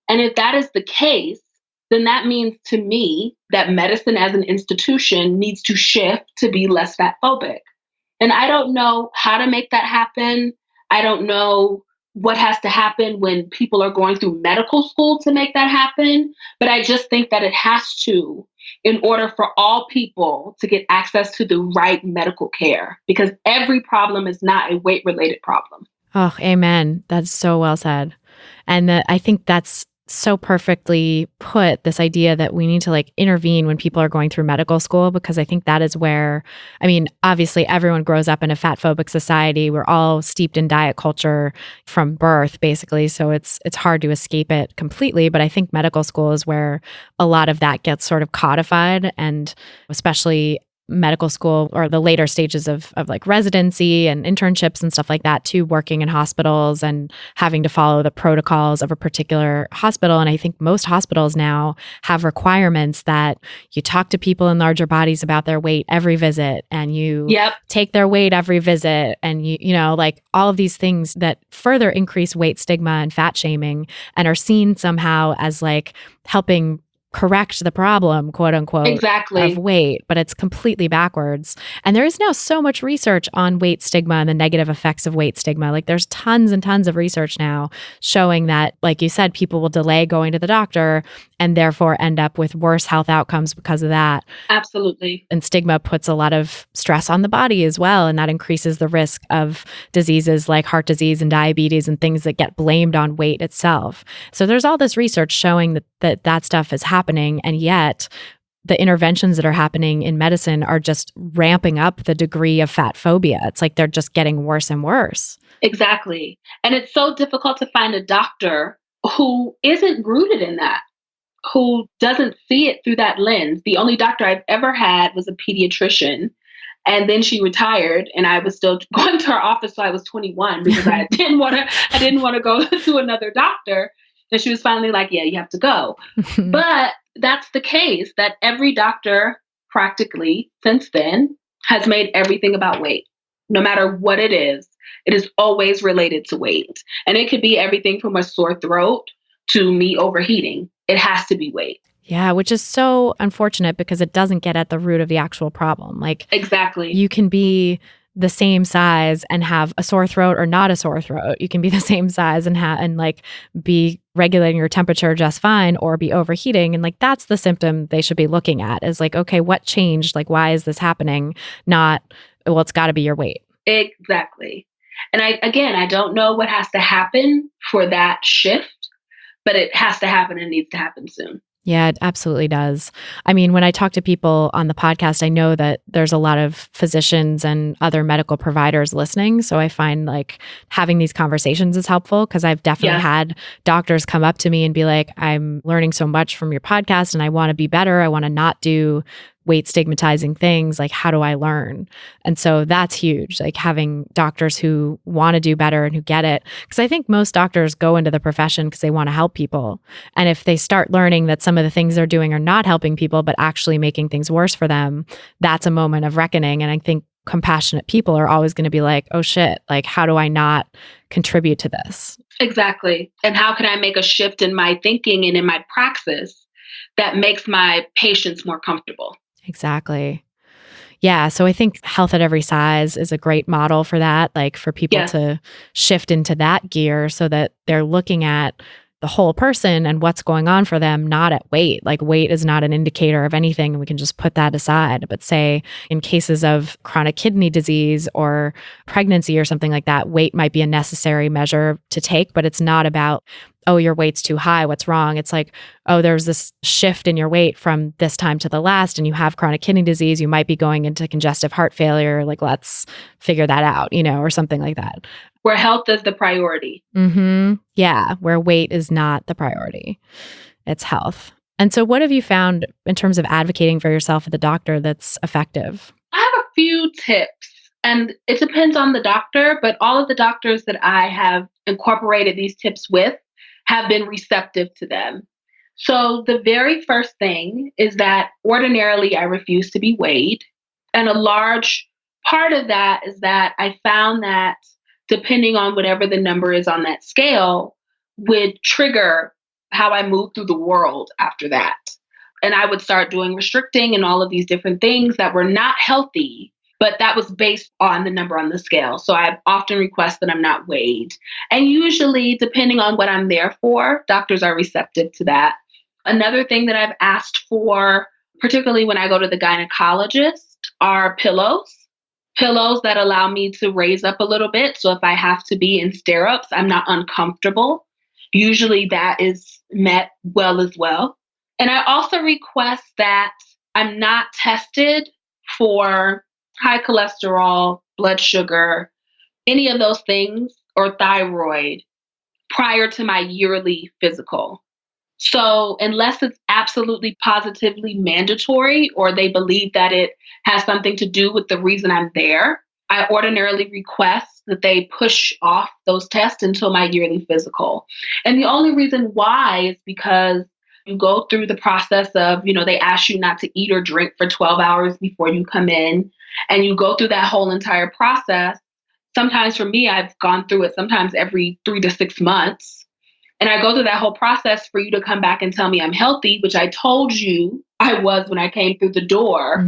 And if that is the case, then that means to me that medicine as an institution needs to shift to be less fat phobic. And I don't know how to make that happen. I don't know what has to happen when people are going through medical school to make that happen. But I just think that it has to in order for all people to get access to the right medical care, because every problem is not a weight-related problem. Oh, amen. That's so well said. And I think that's so perfectly put, this idea that we need to like intervene when people are going through medical school, because I think that is where, I mean, obviously everyone grows up in a fat phobic society. We're all steeped in diet culture from birth, basically. So it's hard to escape it completely. But I think medical school is where a lot of that gets sort of codified, and especially medical school or the later stages of like residency and internships and stuff like that too, working in hospitals and having to follow the protocols of a particular hospital. And I think most hospitals now have requirements that you talk to people in larger bodies about their weight every visit, and you take their weight every visit, and you know, like all of these things that further increase weight stigma and fat shaming and are seen somehow as like helping correct the problem, quote unquote, exactly, of weight, but it's completely backwards. And there is now so much research on weight stigma and the negative effects of weight stigma. Like there's tons and tons of research now showing that, like you said, people will delay going to the doctor and therefore end up with worse health outcomes because of that. Absolutely. And stigma puts a lot of stress on the body as well. And that increases the risk of diseases like heart disease and diabetes and things that get blamed on weight itself. So there's all this research showing that stuff is happening. And yet the interventions that are happening in medicine are just ramping up the degree of fat phobia. It's like they're just getting worse and worse. Exactly. And it's so difficult to find a doctor who isn't rooted in that, who doesn't see it through that lens. The only doctor I've ever had was a pediatrician. And then she retired, and I was still going to her office till I was 21 because I didn't want to go to another doctor. And she was finally like, yeah, you have to go. But that's the case, that every doctor practically since then has made everything about weight. No matter what it is always related to weight. And it could be everything from a sore throat to me overheating. It has to be weight. Yeah, which is so unfortunate because it doesn't get at the root of the actual problem. Like, exactly. You can be the same size and have a sore throat or not a sore throat. You can be the same size and like be regulating your temperature just fine or be overheating. And like, that's the symptom they should be looking at is like, okay, what changed? Like, why is this happening? Not, well, it's got to be your weight. Exactly. And I don't know what has to happen for that shift, but it has to happen and needs to happen soon. Yeah, it absolutely does. I mean, when I talk to people on the podcast, I know that there's a lot of physicians and other medical providers listening. So I find like having these conversations is helpful because I've definitely had doctors come up to me and be like, I'm learning so much from your podcast and I want to be better. I want to not do weight stigmatizing things. Like, how do I learn? And so that's huge, like having doctors who want to do better and who get it. Because I think most doctors go into the profession because they want to help people. And if they start learning that some of the things they're doing are not helping people, but actually making things worse for them, that's a moment of reckoning. And I think compassionate people are always going to be like, oh shit, like, how do I not contribute to this? Exactly. And how can I make a shift in my thinking and in my praxis that makes my patients more comfortable? Exactly. Yeah. So I think Health at Every Size is a great model for that, like for people to shift into that gear so that they're looking at the whole person and what's going on for them, not at weight. Like weight is not an indicator of anything. And we can just put that aside. But say in cases of chronic kidney disease or pregnancy or something like that, weight might be a necessary measure to take, but it's not about, oh, your weight's too high, what's wrong? It's like, oh, there's this shift in your weight from this time to the last, and you have chronic kidney disease, you might be going into congestive heart failure. Like, let's figure that out, or something like that. Where health is the priority. Yeah, where weight is not the priority. It's health. And so what have you found in terms of advocating for yourself at the doctor that's effective? I have a few tips, and it depends on the doctor, but all of the doctors that I have incorporated these tips with have been receptive to them. So the very first thing is that ordinarily I refuse to be weighed. And a large part of that is that I found that depending on whatever the number is on that scale would trigger how I move through the world after that. And I would start doing restricting and all of these different things that were not healthy, but that was based on the number on the scale. So I often request that I'm not weighed. And usually, depending on what I'm there for, doctors are receptive to that. Another thing that I've asked for, particularly when I go to the gynecologist, are pillows. Pillows that allow me to raise up a little bit. So if I have to be in stirrups, I'm not uncomfortable. Usually that is met well as well. And I also request that I'm not tested for high cholesterol, blood sugar, any of those things, or thyroid prior to my yearly physical. So unless it's absolutely positively mandatory or they believe that it has something to do with the reason I'm there, I ordinarily request that they push off those tests until my yearly physical. And the only reason why is because you go through the process of, they ask you not to eat or drink for 12 hours before you come in. And you go through that whole entire process. Sometimes for me, I've gone through it sometimes every 3 to 6 months. And I go through that whole process for you to come back and tell me I'm healthy, which I told you I was when I came through the door.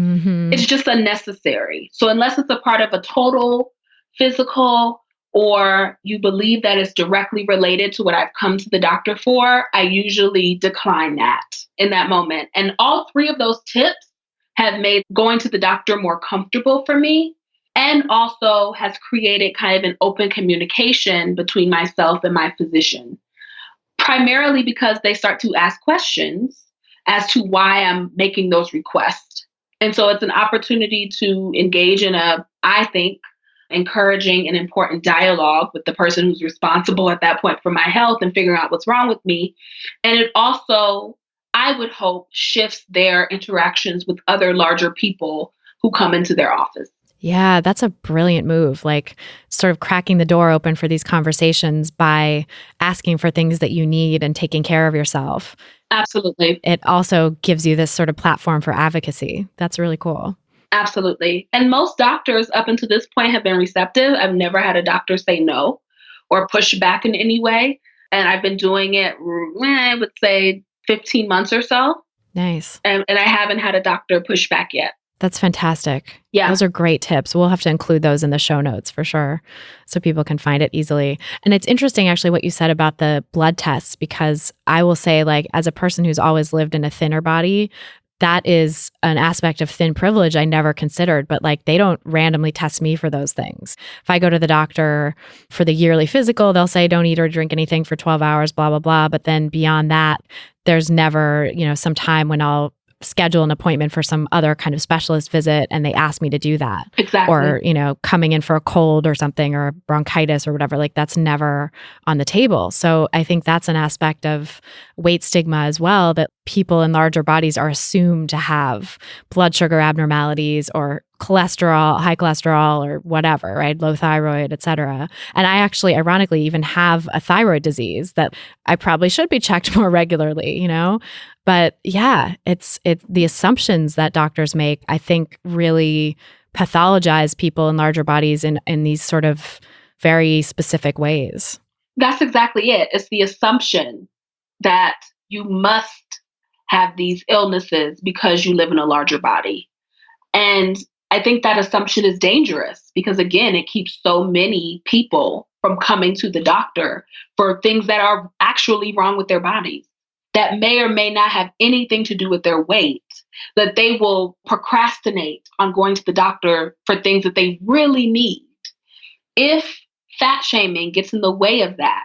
It's just unnecessary. So unless it's a part of a total physical or you believe that it's directly related to what I've come to the doctor for, I usually decline that in that moment. And all three of those tips have made going to the doctor more comfortable for me and also has created kind of an open communication between myself and my physician. Primarily because they start to ask questions as to why I'm making those requests. And so it's an opportunity to engage in I think, encouraging and important dialogue with the person who's responsible at that point for my health and figuring out what's wrong with me. And it also, I would hope, shifts their interactions with other larger people who come into their office. Yeah, that's a brilliant move. Like sort of cracking the door open for these conversations by asking for things that you need and taking care of yourself. Absolutely. It also gives you this sort of platform for advocacy. That's really cool. Absolutely. And most doctors up until this point have been receptive. I've never had a doctor say no or push back in any way. And I've been doing it, I would say 15 months or so. Nice. And I haven't had a doctor push back yet. That's fantastic. Yeah. Those are great tips. We'll have to include those in the show notes for sure, so people can find it easily. And it's interesting actually what you said about the blood tests, because I will say, like, as a person who's always lived in a thinner body, that is an aspect of thin privilege I never considered, but like they don't randomly test me for those things. If I go to the doctor for the yearly physical, they'll say don't eat or drink anything for 12 hours, blah, blah, blah. But then beyond that, there's never, some time when I'll schedule an appointment for some other kind of specialist visit and they ask me to do that. Exactly. Or, coming in for a cold or something or bronchitis or whatever, like that's never on the table. So I think that's an aspect of weight stigma as well, that people in larger bodies are assumed to have blood sugar abnormalities or cholesterol, high cholesterol or whatever, right? Low thyroid, et cetera. And I actually, ironically, even have a thyroid disease that I probably should be checked more regularly, But yeah, it's the assumptions that doctors make, I think, really pathologize people in larger bodies in these sort of very specific ways. That's exactly it. It's the assumption that you must have these illnesses because you live in a larger body. And I think that assumption is dangerous because, again, it keeps so many people from coming to the doctor for things that are actually wrong with their bodies, that may or may not have anything to do with their weight, that they will procrastinate on going to the doctor for things that they really need. If fat shaming gets in the way of that,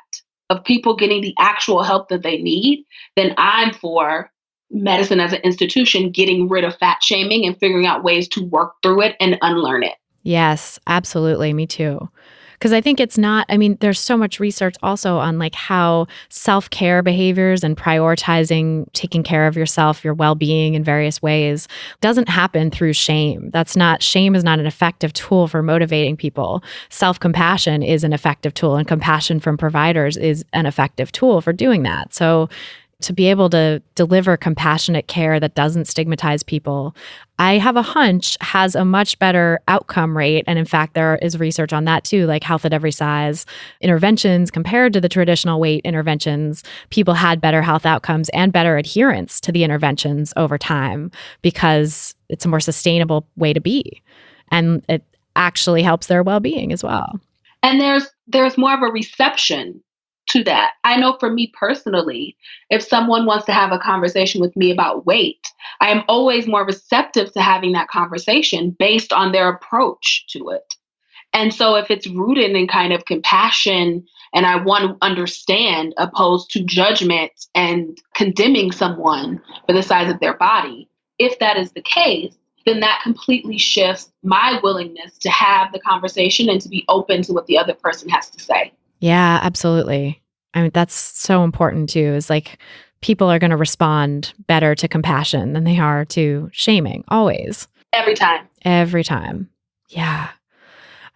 of people getting the actual help that they need, then I'm for medicine as an institution getting rid of fat shaming and figuring out ways to work through it and unlearn it. Yes, absolutely. Me too. Because I think it's not, there's so much research also on like how self-care behaviors and prioritizing taking care of yourself, your well-being in various ways doesn't happen through shame. Shame is not an effective tool for motivating people. Self-compassion is an effective tool, and compassion from providers is an effective tool for doing that. So to be able to deliver compassionate care that doesn't stigmatize people, I have a hunch has a much better outcome rate. And in fact, there is research on that too, like health at every size interventions compared to the traditional weight interventions. People had better health outcomes and better adherence to the interventions over time because it's a more sustainable way to be. And it actually helps their well-being as well. And there's more of a reception to that. I know for me personally, if someone wants to have a conversation with me about weight, I am always more receptive to having that conversation based on their approach to it. And so if it's rooted in kind of compassion and I want to understand opposed to judgment and condemning someone for the size of their body, if that is the case, then that completely shifts my willingness to have the conversation and to be open to what the other person has to say. Yeah, absolutely. That's so important too, is like people are going to respond better to compassion than they are to shaming, always. Every time. Every time. Yeah.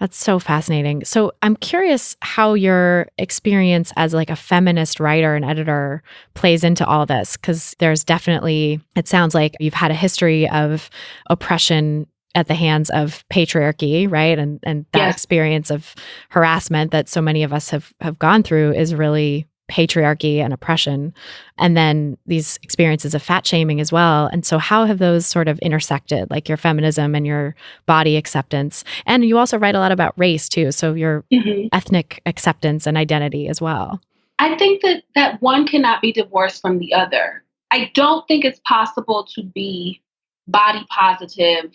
That's so fascinating. So I'm curious how your experience as like a feminist writer and editor plays into all this, because there's definitely, it sounds like you've had a history of oppression at the hands of patriarchy, right? And that Yes. experience of harassment that so many of us have gone through is really patriarchy and oppression. And then these experiences of fat shaming as well. And so how have those sort of intersected, like your feminism and your body acceptance? And you also write a lot about race too. So your ethnic acceptance and identity as well. I think that one cannot be divorced from the other. I don't think it's possible to be body positive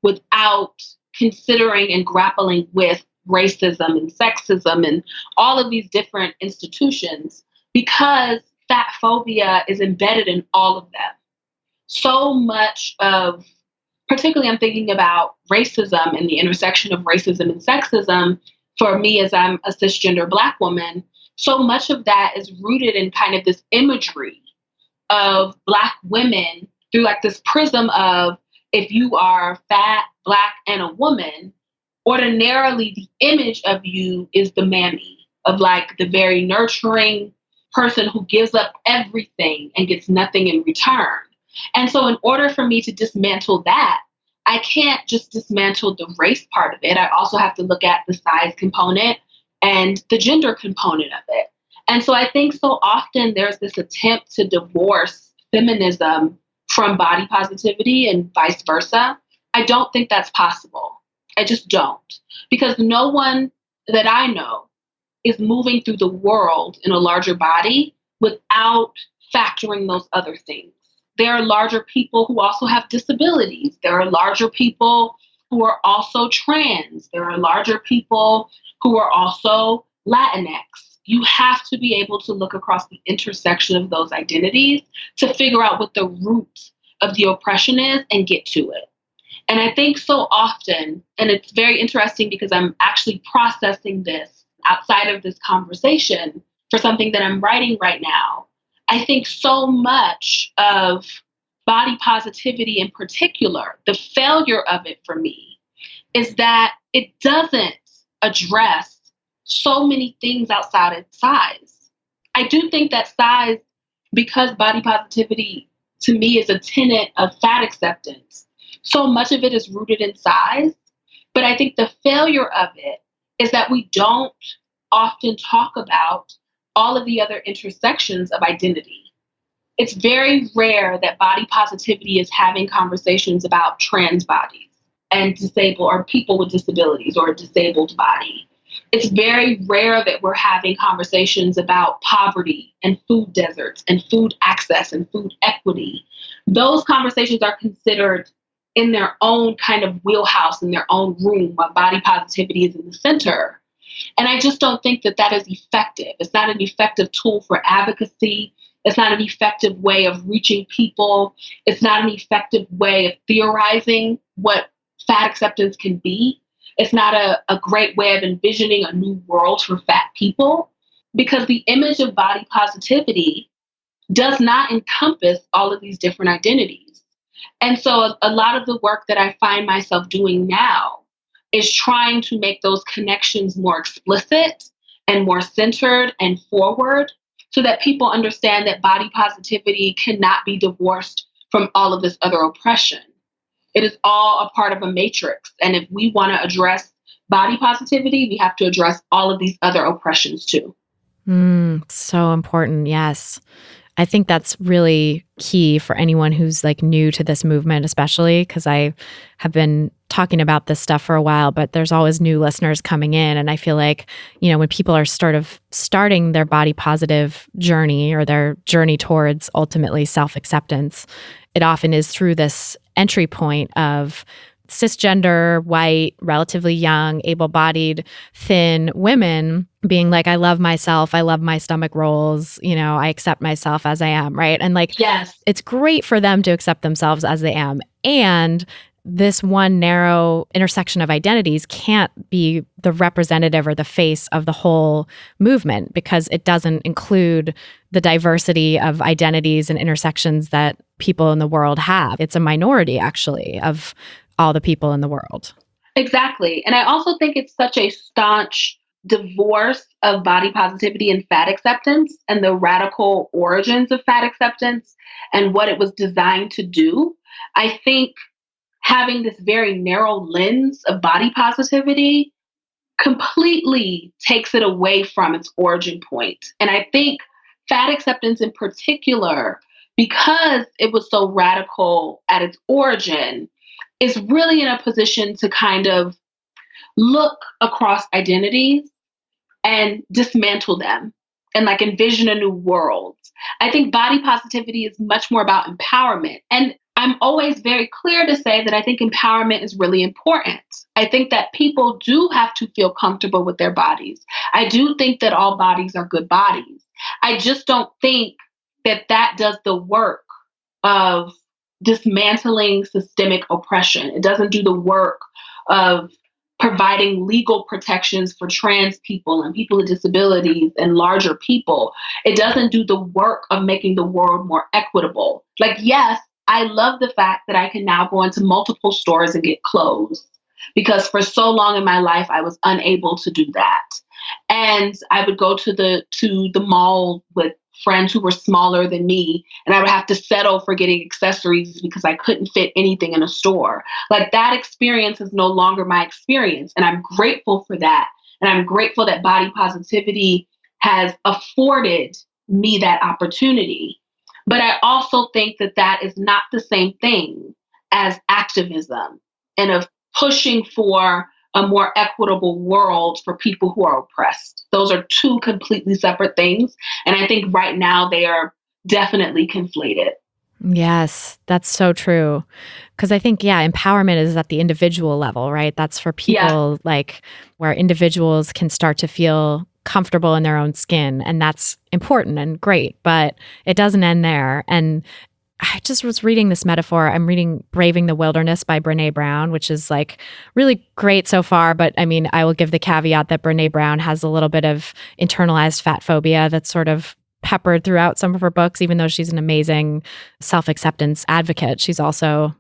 without considering and grappling with racism and sexism and all of these different institutions, because fat phobia is embedded in all of them. So much of, particularly I'm thinking about racism and the intersection of racism and sexism for me as I'm a cisgender Black woman, so much of that is rooted in kind of this imagery of Black women through like this prism of, if you are fat, Black, and a woman, ordinarily the image of you is the mammy, of like the very nurturing person who gives up everything and gets nothing in return. And so in order for me to dismantle that, I can't just dismantle the race part of it. I also have to look at the size component and the gender component of it. And so I think so often there's this attempt to divorce feminism from body positivity and vice versa. I don't think that's possible. I just don't. Because no one that I know is moving through the world in a larger body without factoring those other things. There are larger people who also have disabilities. There are larger people who are also trans. There are larger people who are also Latinx. You have to be able to look across the intersection of those identities to figure out what the root of the oppression is and get to it. And I think so often, and it's very interesting because I'm actually processing this outside of this conversation for something that I'm writing right now. I think so much of body positivity in particular, the failure of it for me is that it doesn't address so many things outside of size. I do think that size, because body positivity to me is a tenet of fat acceptance, so much of it is rooted in size. But I think the failure of it is that we don't often talk about all of the other intersections of identity. It's very rare that body positivity is having conversations about trans bodies and disabled or people with disabilities or a disabled body. It's very rare that we're having conversations about poverty and food deserts and food access and food equity. Those conversations are considered in their own kind of wheelhouse, in their own room, while body positivity is in the center. And I just don't think that that is effective. It's not an effective tool for advocacy. It's not an effective way of reaching people. It's not an effective way of theorizing what fat acceptance can be. It's not a great way of envisioning a new world for fat people, because the image of body positivity does not encompass all of these different identities. And so a lot of the work that I find myself doing now is trying to make those connections more explicit and more centered and forward so that people understand that body positivity cannot be divorced from all of this other oppression. It is all a part of a matrix. And if we want to address body positivity, we have to address all of these other oppressions too. So important. Yes. I think that's really key for anyone who's like new to this movement, especially because I have been talking about this stuff for a while, but there's always new listeners coming in. And I feel like, when people are starting their body positive journey or their journey towards ultimately self-acceptance, it often is through this entry point of cisgender, white, relatively young, able-bodied, thin women being like, I love myself. I love my stomach rolls. I accept myself as I am. Right. And yes, it's great for them to accept themselves as they am. And this one narrow intersection of identities can't be the representative or the face of the whole movement because it doesn't include the diversity of identities and intersections that people in the world have. It's a minority, actually, of all the people in the world. Exactly. And I also think it's such a staunch divorce of body positivity and fat acceptance and the radical origins of fat acceptance and what it was designed to do. I think having this very narrow lens of body positivity completely takes it away from its origin point. And I think fat acceptance in particular, because it was so radical at its origin, is really in a position to kind of look across identities and dismantle them and envision a new world. I think body positivity is much more about empowerment. And I'm always very clear to say that I think empowerment is really important. I think that people do have to feel comfortable with their bodies. I do think that all bodies are good bodies. I just don't think that that does the work of dismantling systemic oppression. It doesn't do the work of providing legal protections for trans people and people with disabilities and larger people. It doesn't do the work of making the world more equitable. Yes, I love the fact that I can now go into multiple stores and get clothes because for so long in my life, I was unable to do that. And I would go to the mall with friends who were smaller than me, and I would have to settle for getting accessories because I couldn't fit anything in a store. That experience is no longer my experience, and I'm grateful for that. And I'm grateful that body positivity has afforded me that opportunity. But I also think that that is not the same thing as activism. and of pushing for a more equitable world for people who are oppressed. Those are two completely separate things. And I think right now they are definitely conflated. Yes, that's so true. Because I think, yeah, empowerment is at the individual level, right? That's for people like where individuals can start to feel comfortable in their own skin. And that's important and great, but it doesn't end there. And I just was reading this metaphor. I'm reading Braving the Wilderness by Brene Brown, which is like really great so far. But I mean, I will give the caveat that Brene Brown has a little bit of internalized fat phobia that's sort of peppered throughout some of her books, even though she's an amazing self-acceptance advocate. She's also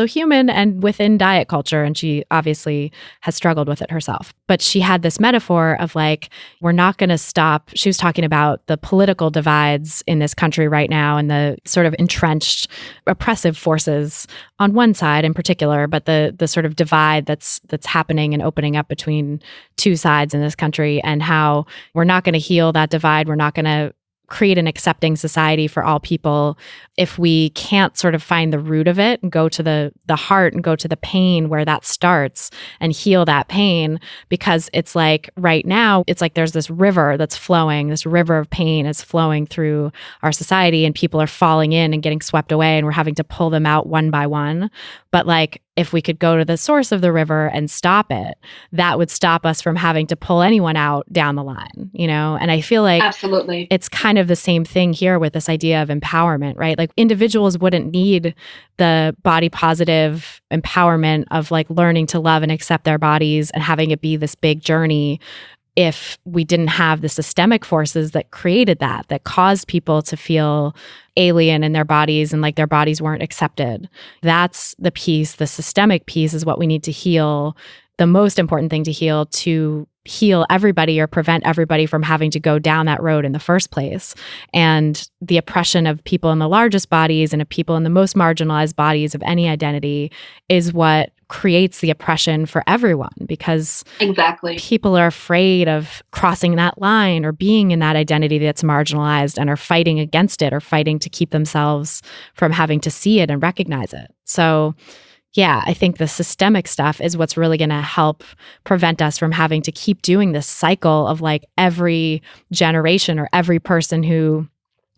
human and within diet culture, and she obviously has struggled with it herself. But she had this metaphor of like, we're not going to stop. She was talking about the political divides in this country right now and the sort of entrenched oppressive forces on one side in particular, but the sort of divide that's happening and opening up between two sides in this country, and how we're not going to heal that divide. We're not going to create an accepting society for all people if we can't sort of find the root of it and go to the heart and go to the pain where that starts and heal that pain. Because it's like right now, it's like there's this river that's flowing, this river of pain is flowing through our society, and people are falling in and getting swept away, and we're having to pull them out one by one. But like, if we could go to the source of the river and stop it, that would stop us from having to pull anyone out down the line, you know? And I feel like absolutely, it's kind of the same thing here with this idea of empowerment, right? Like individuals wouldn't need the body positive empowerment of like learning to love and accept their bodies and having it be this big journey if we didn't have the systemic forces that created that caused people to feel alien in their bodies and like their bodies weren't accepted. That's the piece, the systemic piece is what we need to heal. The most important thing to heal everybody or prevent everybody from having to go down that road in the first place. And the oppression of people in the largest bodies and of people in the most marginalized bodies of any identity is what creates the oppression for everyone, because exactly, people are afraid of crossing that line or being in that identity that's marginalized and are fighting against it or fighting to keep themselves from having to see it and recognize it. So yeah, I think the systemic stuff is what's really going to help prevent us from having to keep doing this cycle of like every generation or every person who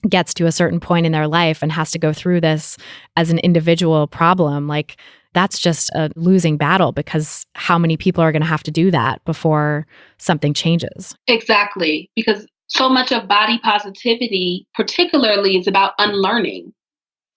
gets to a certain point in their life and has to go through this as an individual problem. Like that's just a losing battle, because how many people are going to have to do that before something changes? Exactly, because so much of body positivity particularly is about unlearning.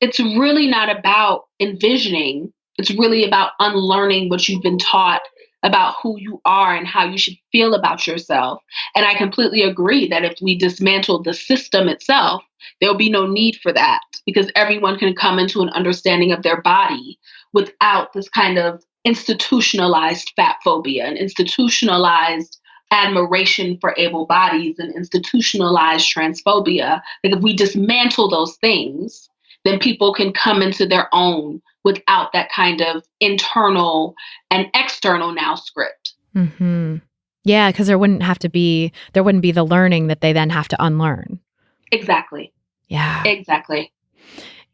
It's really not about envisioning. It's really about unlearning what you've been taught about who you are and how you should feel about yourself. And I completely agree that if we dismantle the system itself, there'll be no need for that, because everyone can come into an understanding of their body without this kind of institutionalized fat phobia and institutionalized admiration for able bodies and institutionalized transphobia. Like if we dismantle those things, then people can come into their own without that kind of internal and external now script. Mm-hmm. Yeah, because there wouldn't be the learning that they then have to unlearn. Exactly. Yeah. Exactly.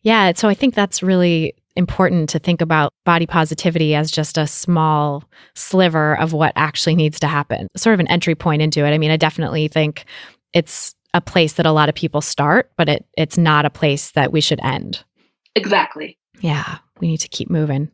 Yeah. So I think that's really important to think about body positivity as just a small sliver of what actually needs to happen, sort of an entry point into it. I mean, I definitely think it's a place that a lot of people start, but it's not a place that we should end. Exactly. Yeah. We need to keep moving.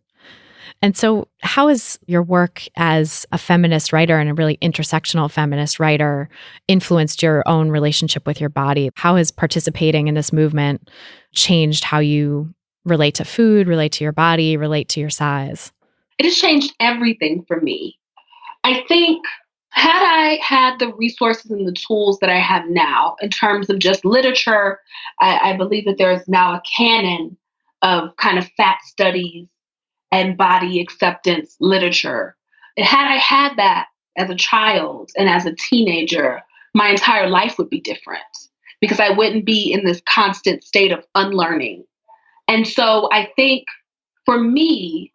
And so how has your work as a feminist writer and a really intersectional feminist writer influenced your own relationship with your body? How has participating in this movement changed how you relate to food, relate to your body, relate to your size? It has changed everything for me. I think had I had the resources and the tools that I have now in terms of just literature, I believe that there is now a canon of kind of fat studies and body acceptance literature. Had I had that as a child and as a teenager, my entire life would be different, because I wouldn't be in this constant state of unlearning. And so I think for me,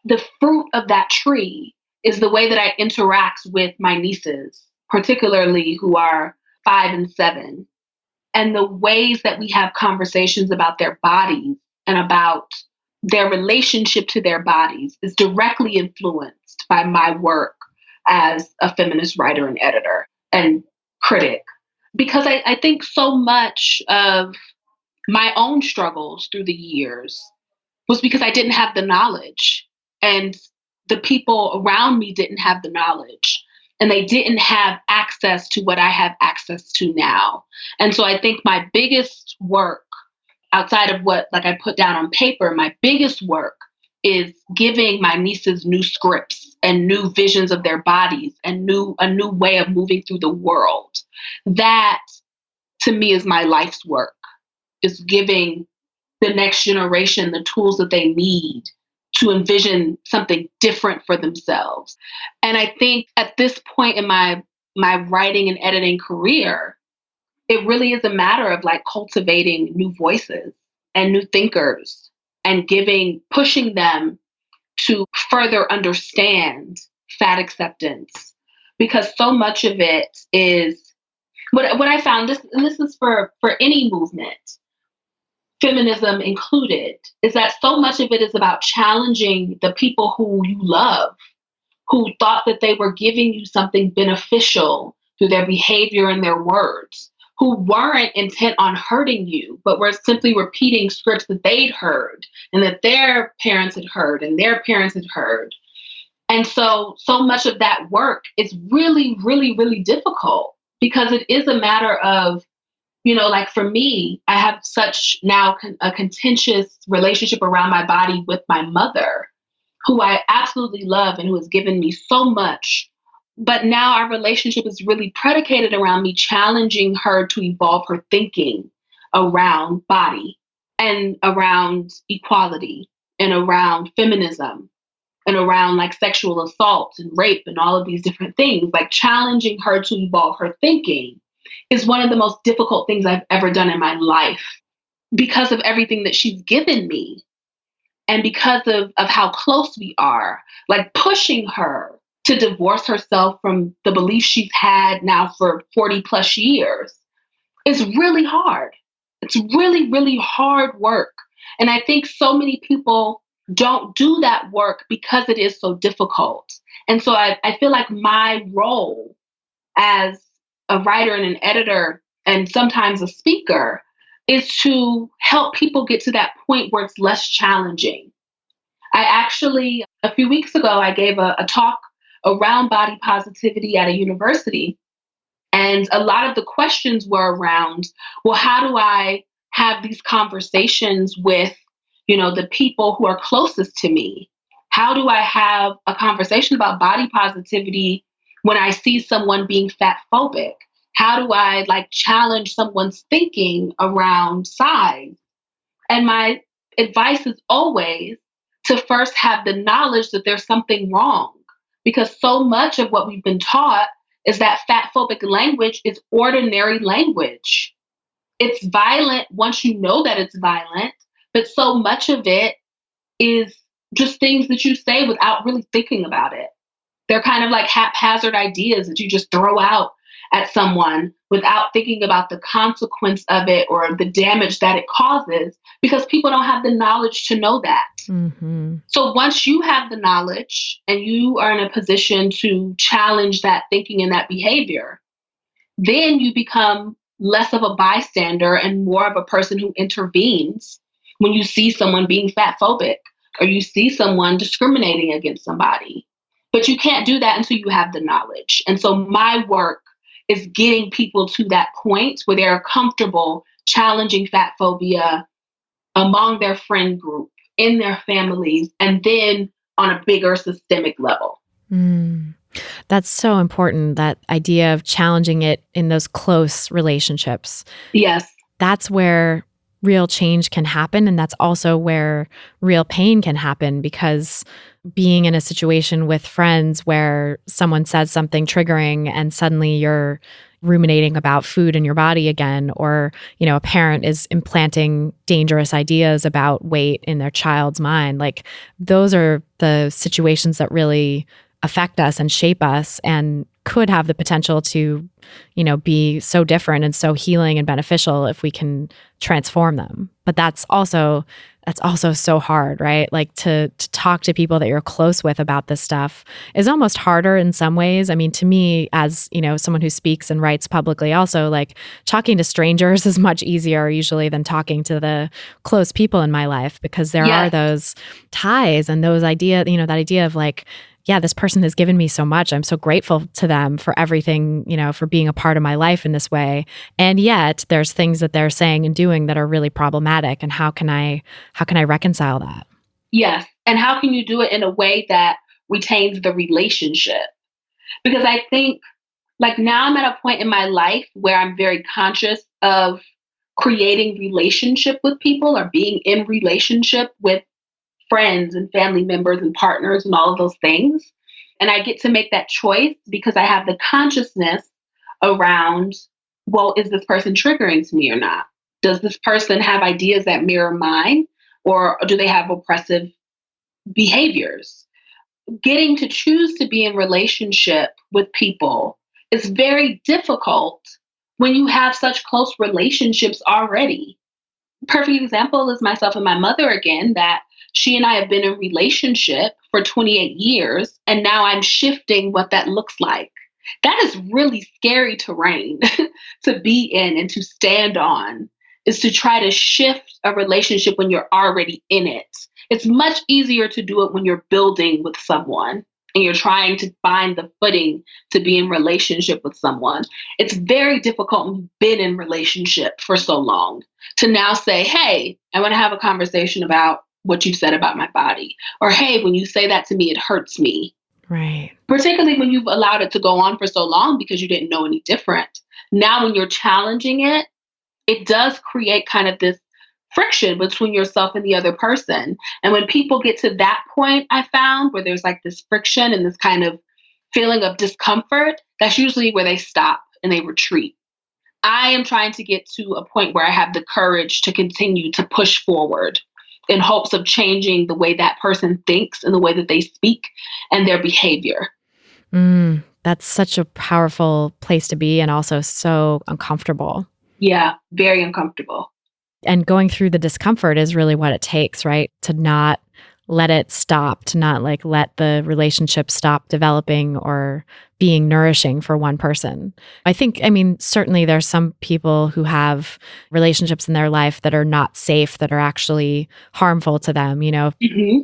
the fruit of that tree is the way that I interact with my nieces, particularly who are 5 and 7, and the ways that we have conversations about their bodies and about their relationship to their bodies is directly influenced by my work as a feminist writer and editor and critic. Because I think so much of my own struggles through the years was because I didn't have the knowledge, and the people around me didn't have the knowledge, and they didn't have access to what I have access to now. And so I think my biggest work, outside of what like I put down on paper, my biggest work is giving my nieces new scripts and new visions of their bodies and a new way of moving through the world. That to me is my life's work, is giving the next generation the tools that they need to envision something different for themselves. And I think at this point in my writing and editing career, it really is a matter of like cultivating new voices and new thinkers and pushing them to further understand fat acceptance. Because so much of it is what I found, and this is for any movement, feminism included, is that so much of it is about challenging the people who you love, who thought that they were giving you something beneficial through their behavior and their words, who weren't intent on hurting you, but were simply repeating scripts that they'd heard and that their parents had heard and their parents had heard. And so much of that work is really, really, really difficult because it is a matter of, like for me, I have such now a contentious relationship around my body with my mother, who I absolutely love and who has given me so much. But now our relationship is really predicated around me challenging her to evolve her thinking around body and around equality and around feminism and around like sexual assault and rape and all of these different things. Like challenging her to evolve her thinking is one of the most difficult things I've ever done in my life because of everything that she's given me and because of how close we are, like pushing her to divorce herself from the beliefs she's had now for 40 plus years is really hard. It's really, really hard work. And I think so many people don't do that work because it is so difficult. And so I feel like my role as a writer and an editor and sometimes a speaker is to help people get to that point where it's less challenging. I actually, a few weeks ago, I gave a talk around body positivity at a university. And a lot of the questions were around, well, how do I have these conversations with, the people who are closest to me? How do I have a conversation about body positivity when I see someone being fat phobic? How do I challenge someone's thinking around size? And my advice is always to first have the knowledge that there's something wrong, because so much of what we've been taught is that fat phobic language is ordinary language. It's violent once you know that it's violent, but so much of it is just things that you say without really thinking about it. They're kind of like haphazard ideas that you just throw out at someone without thinking about the consequence of it or the damage that it causes, because people don't have the knowledge to know that. Mm-hmm. So once you have the knowledge and you are in a position to challenge that thinking and that behavior, then you become less of a bystander and more of a person who intervenes when you see someone being fat phobic or you see someone discriminating against somebody. But you can't do that until you have the knowledge. And so my work is getting people to that point where they're comfortable challenging fat phobia among their friend group, in their families, and then on a bigger systemic level. That's so important, that idea of challenging it in those close relationships. Yes. That's where real change can happen. And that's also where real pain can happen, because being in a situation with friends where someone says something triggering and suddenly you're ruminating about food in your body again, or, a parent is implanting dangerous ideas about weight in their child's mind. Those are the situations that really affect us and shape us and could have the potential to, be so different and so healing and beneficial if we can transform them. But that's also so hard, right? Like to talk to people that you're close with about this stuff is almost harder in some ways. I mean, to me, as someone who speaks and writes publicly, also like talking to strangers is much easier usually than talking to the close people in my life, because there are those ties and those that idea of like, yeah, this person has given me so much. I'm so grateful to them for everything, for being a part of my life in this way. And yet there's things that they're saying and doing that are really problematic. And how can I reconcile that? Yes. And how can you do it in a way that retains the relationship? Because I think like now I'm at a point in my life where I'm very conscious of creating relationship with people or being in relationship with friends and family members and partners and all of those things. And I get to make that choice because I have the consciousness around, well, is this person triggering to me or not? Does this person have ideas that mirror mine, or do they have oppressive behaviors? Getting to choose to be in relationship with people is very difficult when you have such close relationships already. Perfect example is myself and my mother again, that she and I have been in relationship for 28 years, and now I'm shifting what that looks like. That is really scary terrain to be in and to stand on, is to try to shift a relationship when you're already in it. It's much easier to do it when you're building with someone and you're trying to find the footing to be in relationship with someone. It's very difficult when you've been in relationship for so long to now say, hey, I want to have a conversation about what you said about my body. Or, hey, when you say that to me, it hurts me. Right. Particularly when you've allowed it to go on for so long because you didn't know any different. Now, when you're challenging it, it does create kind of this friction between yourself and the other person. And when people get to that point, I found where there's like this friction and this kind of feeling of discomfort, that's usually where they stop and they retreat. I am trying to get to a point where I have the courage to continue to push forward in hopes of changing the way that person thinks and the way that they speak and their behavior. That's such a powerful place to be, and also so uncomfortable. Yeah, very uncomfortable. And going through the discomfort is really what it takes, right? To not let it stop, to not like let the relationship stop developing or being nourishing for one person. I mean, certainly there's some people who have relationships in their life that are not safe, that are actually harmful to them,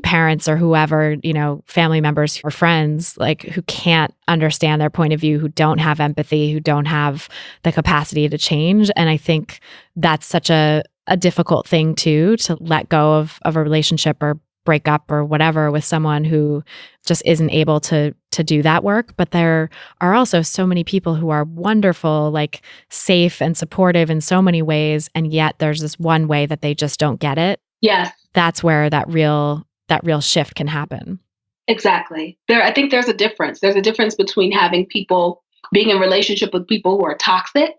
parents or whoever, family members or friends, like who can't understand their point of view, who don't have empathy, who don't have the capacity to change. And I think that's such a difficult thing too, to let go of a relationship or break up or whatever with someone who just isn't able to do that work. But there are also so many people who are wonderful, like safe and supportive in so many ways. And yet there's this one way that they just don't get it. Yes. That's where that real shift can happen. Exactly. I think there's a difference. There's a difference between having people being in relationship with people who are toxic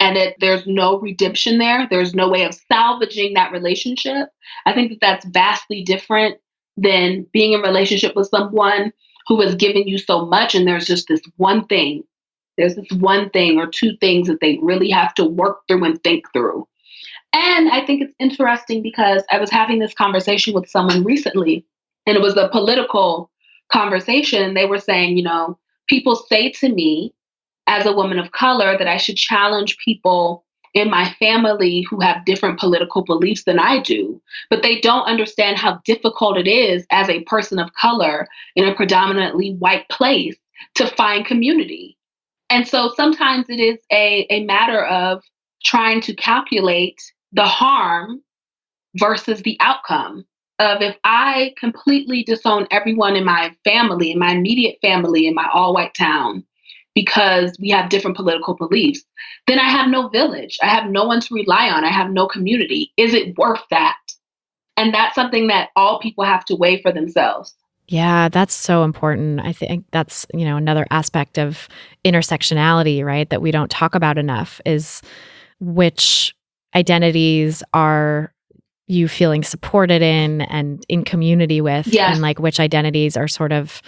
and there's no redemption there. There's no way of salvaging that relationship. I think that's vastly different than being in relationship with someone who has given you so much and there's just this one thing. There's this one thing or two things that they really have to work through and think through. And I think it's interesting because I was having this conversation with someone recently, and it was a political conversation. They were saying, people say to me, as a woman of color, that I should challenge people in my family who have different political beliefs than I do, but they don't understand how difficult it is as a person of color in a predominantly white place to find community. And so sometimes it is a matter of trying to calculate the harm versus the outcome of, if I completely disown everyone in my family, in my immediate family, in my all-white town, because we have different political beliefs, then I have no village. I have no one to rely on. I have no community. Is it worth that? And that's something that all people have to weigh for themselves. Yeah, that's so important. I think that's, another aspect of intersectionality, right, that we don't talk about enough, is which identities are you feeling supported in and in community with, yes. and like which identities are sort of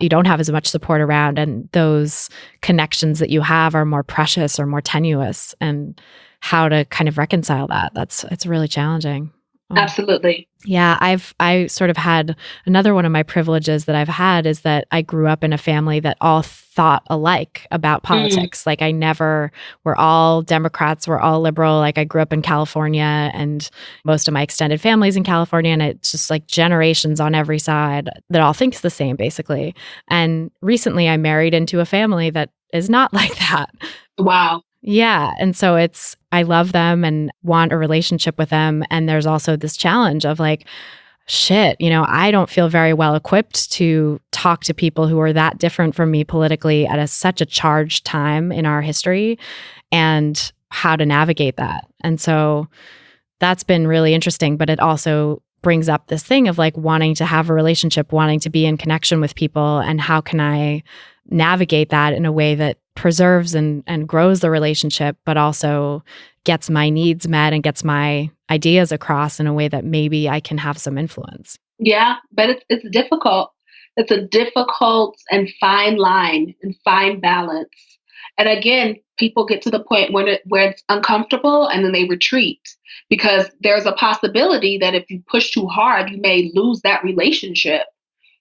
you don't have as much support around, and those connections that you have are more precious or more tenuous, and how to kind of reconcile that. It's really challenging. Absolutely. Yeah, I sort of had another one of my privileges that I've had is that I grew up in a family that all thought alike about politics. Like we're all Democrats, we're all liberal. Like I grew up in California and most of my extended family's in California, and it's just like generations on every side that all thinks the same basically. And recently I married into a family that is not like that. Wow. Yeah. And so I love them and want a relationship with them. And there's also this challenge of like, shit, I don't feel very well equipped to talk to people who are that different from me politically at such a charged time in our history, and how to navigate that. And so that's been really interesting, but it also brings up this thing of like wanting to have a relationship, wanting to be in connection with people, and how can I navigate that in a way that preserves and grows the relationship, but also gets my needs met and gets my ideas across in a way that maybe I can have some influence. Yeah, but it's difficult. It's a difficult and fine line and fine balance. And again, people get to the point where it's uncomfortable and then they retreat, because there's a possibility that if you push too hard, you may lose that relationship.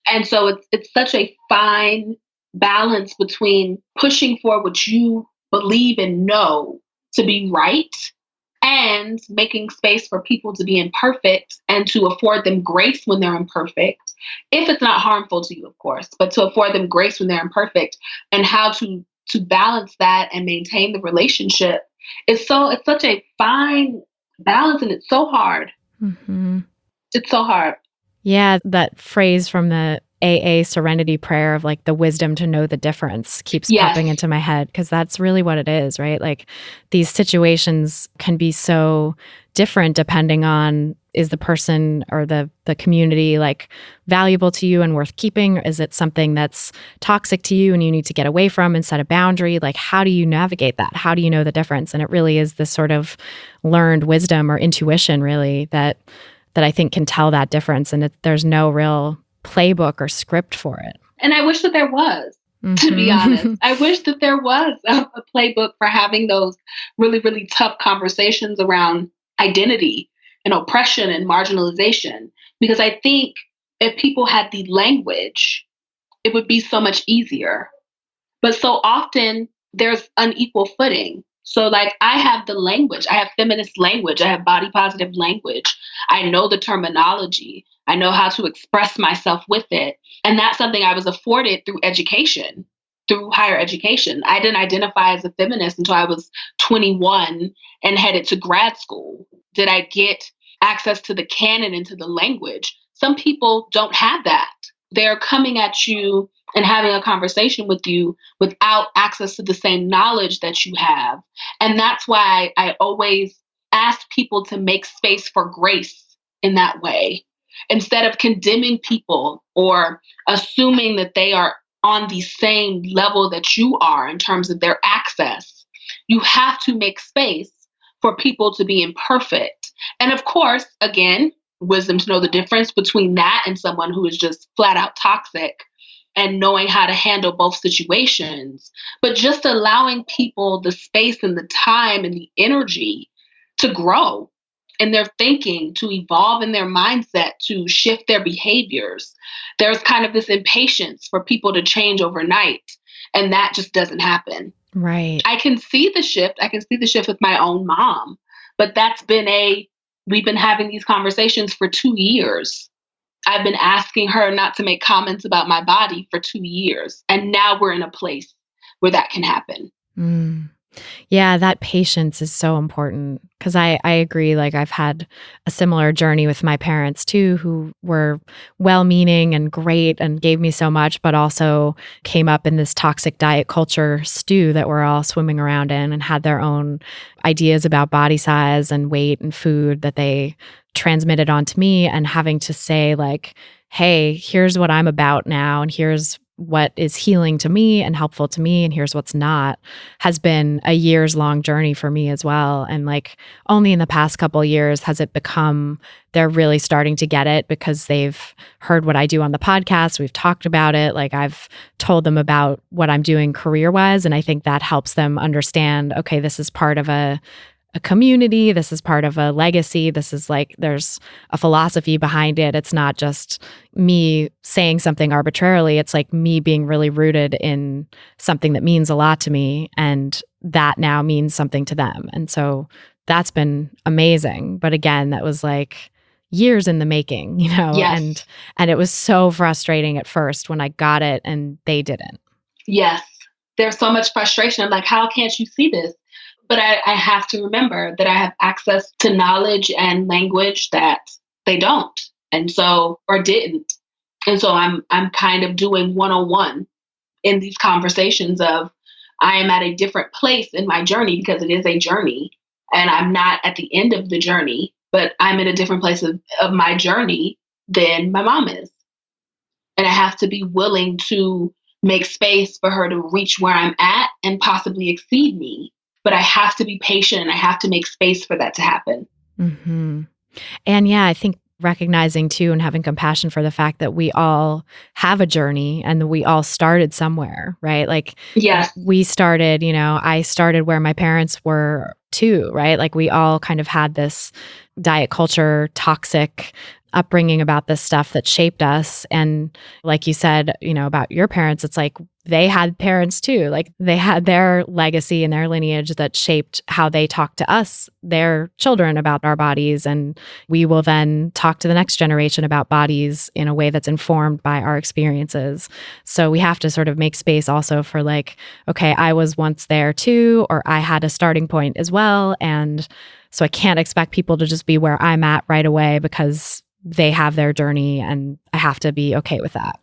And so it's such a fine balance between pushing for what you believe and know to be right, and making space for people to be imperfect and to afford them grace when they're imperfect, if it's not harmful to you, of course, but to afford them grace when they're imperfect, and how to balance that and maintain the relationship. It's such a fine balance, and it's so hard. Mm-hmm. It's so hard. Yeah, that phrase from the AA serenity prayer of like the wisdom to know the difference keeps popping into my head, because that's really what it is, right? Like these situations can be so different depending on, is the person or the community like valuable to you and worth keeping? Or is it something that's toxic to you and you need to get away from and set a boundary? Like how do you navigate that? How do you know the difference? And it really is this sort of learned wisdom or intuition really that I think can tell that difference. And there's no real playbook or script for it. And I wish that there was, to be honest. I wish that there was a playbook for having those really, really tough conversations around identity and oppression and marginalization. Because I think if people had the language, it would be so much easier. But so often there's unequal footing. So like I have the language, I have feminist language, I have body positive language. I know the terminology. I know how to express myself with it. And that's something I was afforded through education, through higher education. I didn't identify as a feminist until I was 21 and headed to grad school. Did I get access to the canon and to the language? Some people don't have that. They're coming at you and having a conversation with you without access to the same knowledge that you have. And that's why I always ask people to make space for grace in that way. Instead of condemning people or assuming that they are on the same level that you are in terms of their access, you have to make space for people to be imperfect. And of course, again, wisdom to know the difference between that and someone who is just flat out toxic, and knowing how to handle both situations, but just allowing people the space and the time and the energy to grow in their thinking, to evolve in their mindset, to shift their behaviors. There's kind of this impatience for people to change overnight, and that just doesn't happen. Right. I can see the shift. I can see the shift with my own mom, but we've been having these conversations for 2 years. I've been asking her not to make comments about my body for 2 years. And now we're in a place where that can happen. Yeah, that patience is so important, because I agree. Like I've had a similar journey with my parents too, who were well-meaning and great and gave me so much, but also came up in this toxic diet culture stew that we're all swimming around in, and had their own ideas about body size and weight and food that they transmitted onto me, and having to say like, hey, here's what I'm about now, and here's what is healing to me and helpful to me, and here's what's not, has been a years long journey for me as well. And like only in the past couple of years has it become they're really starting to get it because they've heard what I do on the podcast. We've talked about it. Like I've told them about what I'm doing career-wise. And I think that helps them understand, okay, this is part of a community. This is part of a legacy. This is like, there's a philosophy behind it. It's not just me saying something arbitrarily. It's like me being really rooted in something that means a lot to me. And that now means something to them. And so that's been amazing. But again, that was like years in the making, you know, Yes. and it was so frustrating at first when I got it and they didn't. Yes. There's so much frustration. I'm like, how can't you see this? But I have to remember that I have access to knowledge and language that they don't. And so, or didn't. And so I'm kind of doing 101 in these conversations of I am at a different place in my journey because it is a journey and I'm not at the end of the journey, but I'm in a different place of my journey than my mom is. And I have to be willing to make space for her to reach where I'm at and possibly exceed me. But I have to be patient and I have to make space for that to happen. Mm-hmm. And yeah, I think recognizing too and having compassion for the fact that we all have a journey and that we all started somewhere, right? Like Yes. we started, you know, I started where my parents were too, right? Like we all kind of had this diet culture, toxic upbringing about this stuff that shaped us. And like you said, you know, about your parents, it's like they had parents too. Like they had their legacy and their lineage that shaped how they talk to us, their children, about our bodies. And we will then talk to the next generation about bodies in a way that's informed by our experiences. So we have to sort of make space also for like, okay, I was once there too, or I had a starting point as well. And so I can't expect people to just be where I'm at right away because they have their journey and I have to be okay with that.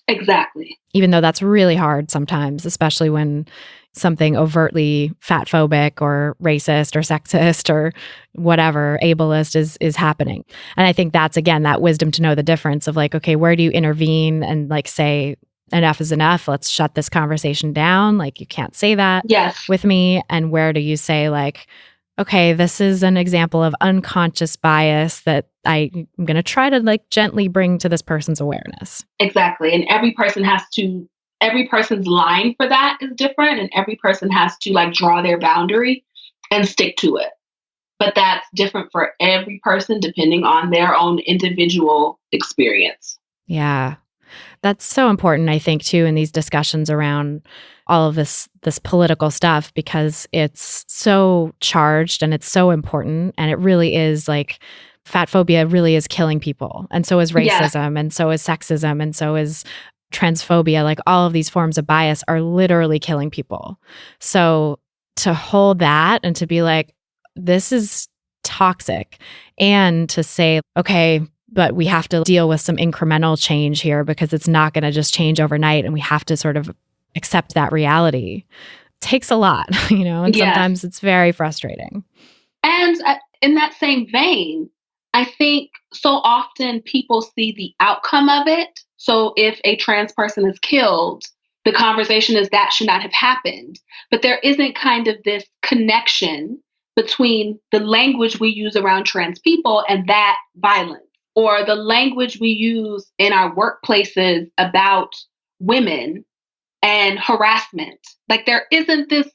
Exactly. Even though that's really hard sometimes, especially when something overtly fatphobic or racist or sexist or whatever, ableist is happening. And I think that's, again, that wisdom to know the difference of like, okay, where do you intervene and like say, enough is enough, let's shut this conversation down. Like you can't say that Yes. with me. And where do you say like, okay, this is an example of unconscious bias that I'm going to try to like gently bring to this person's awareness. Exactly. And every person's line for that is different. And every person has to like draw their boundary and stick to it. But that's different for every person depending on their own individual experience. Yeah. That's so important, I think, too, in these discussions around all of this political stuff, because it's so charged and it's so important. And it really is like fatphobia really is killing people. And so is racism, and so is sexism, and so is transphobia. Like all of these forms of bias are literally killing people. So to hold that and to be like, this is toxic, and to say, okay, but we have to deal with some incremental change here because it's not going to just change overnight. And we have to sort of accept that reality. It takes a lot, you know, and sometimes it's very frustrating. And in that same vein, I think so often people see the outcome of it. So if a trans person is killed, the conversation is that should not have happened. But there isn't kind of this connection between the language we use around trans people and that violence, or the language we use in our workplaces about women and harassment. Like there isn't this,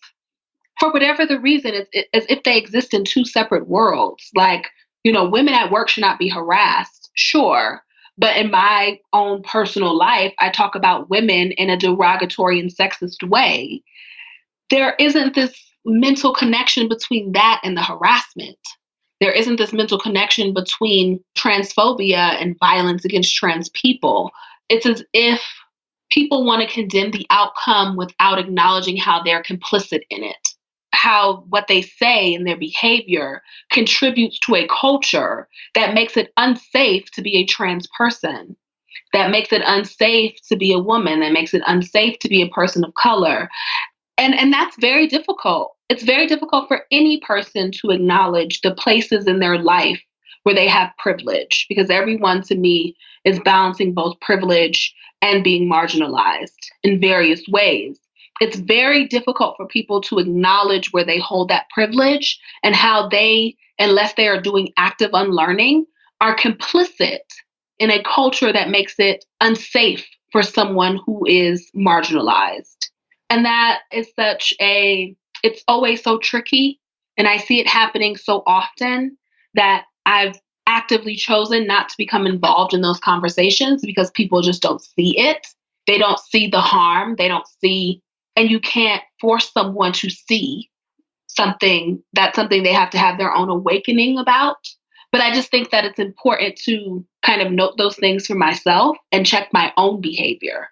for whatever the reason, it's as if they exist in two separate worlds. Like, you know, women at work should not be harassed, sure. But in my own personal life, I talk about women in a derogatory and sexist way. There isn't this mental connection between that and the harassment. There isn't this mental connection between transphobia and violence against trans people. It's as if people want to condemn the outcome without acknowledging how they're complicit in it, how what they say and their behavior contributes to a culture that makes it unsafe to be a trans person, that makes it unsafe to be a woman, that makes it unsafe to be a person of color. And that's very difficult. It's very difficult for any person to acknowledge the places in their life where they have privilege, because everyone to me is balancing both privilege and being marginalized in various ways. It's very difficult for people to acknowledge where they hold that privilege and how they, unless they are doing active unlearning, are complicit in a culture that makes it unsafe for someone who is marginalized. And that is it's always so tricky. And I see it happening so often that I've actively chosen not to become involved in those conversations because people just don't see it. They don't see the harm. They don't see, and you can't force someone to see something they have to have their own awakening about. But I just think that it's important to kind of note those things for myself and check my own behavior.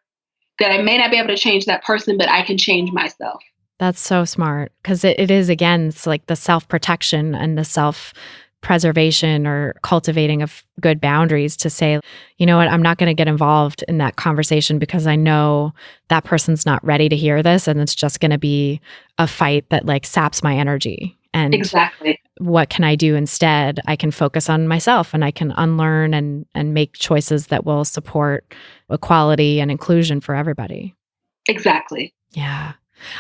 That I may not be able to change that person, but I can change myself. That's so smart, because it is, again, it's like the self-protection and the self-preservation or cultivating of good boundaries to say, you know what, I'm not going to get involved in that conversation because I know that person's not ready to hear this, and it's just going to be a fight that like saps my energy. And exactly. What can I do instead? I can focus on myself and I can unlearn and make choices that will support equality and inclusion for everybody. Exactly. Yeah.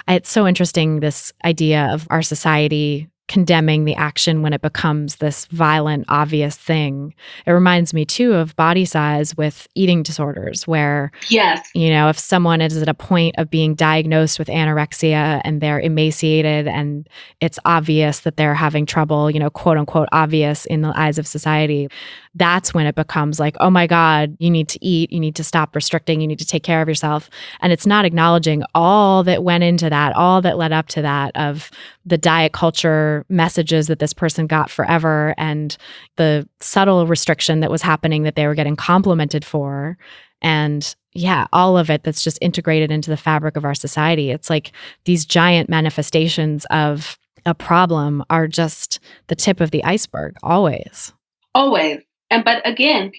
It's so interesting, this idea of our society condemning the action when it becomes this violent, obvious thing. It reminds me too of body size with eating disorders, where, yes, you know, if someone is at a point of being diagnosed with anorexia and they're emaciated and it's obvious that they're having trouble, you know, quote unquote, obvious in the eyes of society, that's when it becomes like, oh my God, you need to eat, you need to stop restricting, you need to take care of yourself. And it's not acknowledging all that went into that, all that led up to that, of the diet culture messages that this person got forever and the subtle restriction that was happening that they were getting complimented for. And yeah, all of it that's just integrated into the fabric of our society. It's like these giant manifestations of a problem are just the tip of the iceberg, always. Always. But again,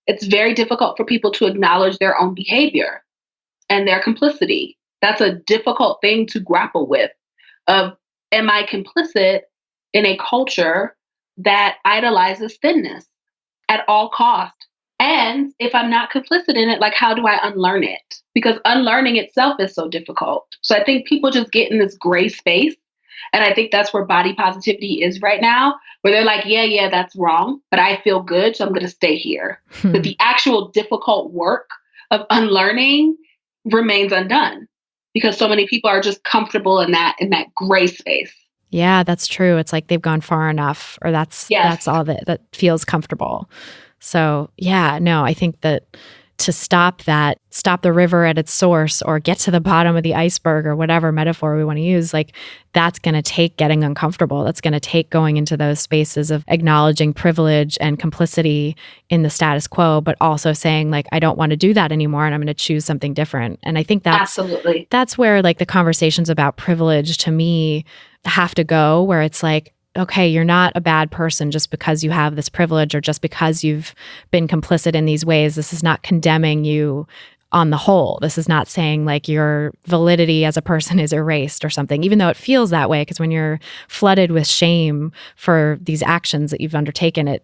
it's very difficult for people to acknowledge their own behavior and their complicity. That's a difficult thing to grapple with. Am I complicit in a culture that idolizes thinness at all cost? And if I'm not complicit in it, like, how do I unlearn it? Because unlearning itself is so difficult. So I think people just get in this gray space. And I think that's where body positivity is right now, where they're like, yeah, that's wrong, but I feel good, so I'm going to stay here. But the actual difficult work of unlearning remains undone because so many people are just comfortable in that gray space. Yeah, that's true. It's like they've gone far enough, or that's all that feels comfortable. So yeah, no, I think that to stop the river at its source, or get to the bottom of the iceberg, or whatever metaphor we want to use, like, that's going to take getting uncomfortable. That's going to take going into those spaces of acknowledging privilege and complicity in the status quo, but also saying like, I don't want to do that anymore and I'm going to choose something different. And I think that's where like the conversations about privilege to me have to go, where it's like, okay, you're not a bad person just because you have this privilege or just because you've been complicit in these ways. This is not condemning you on the whole. This is not saying like your validity as a person is erased or something, even though it feels that way, because when you're flooded with shame for these actions that you've undertaken,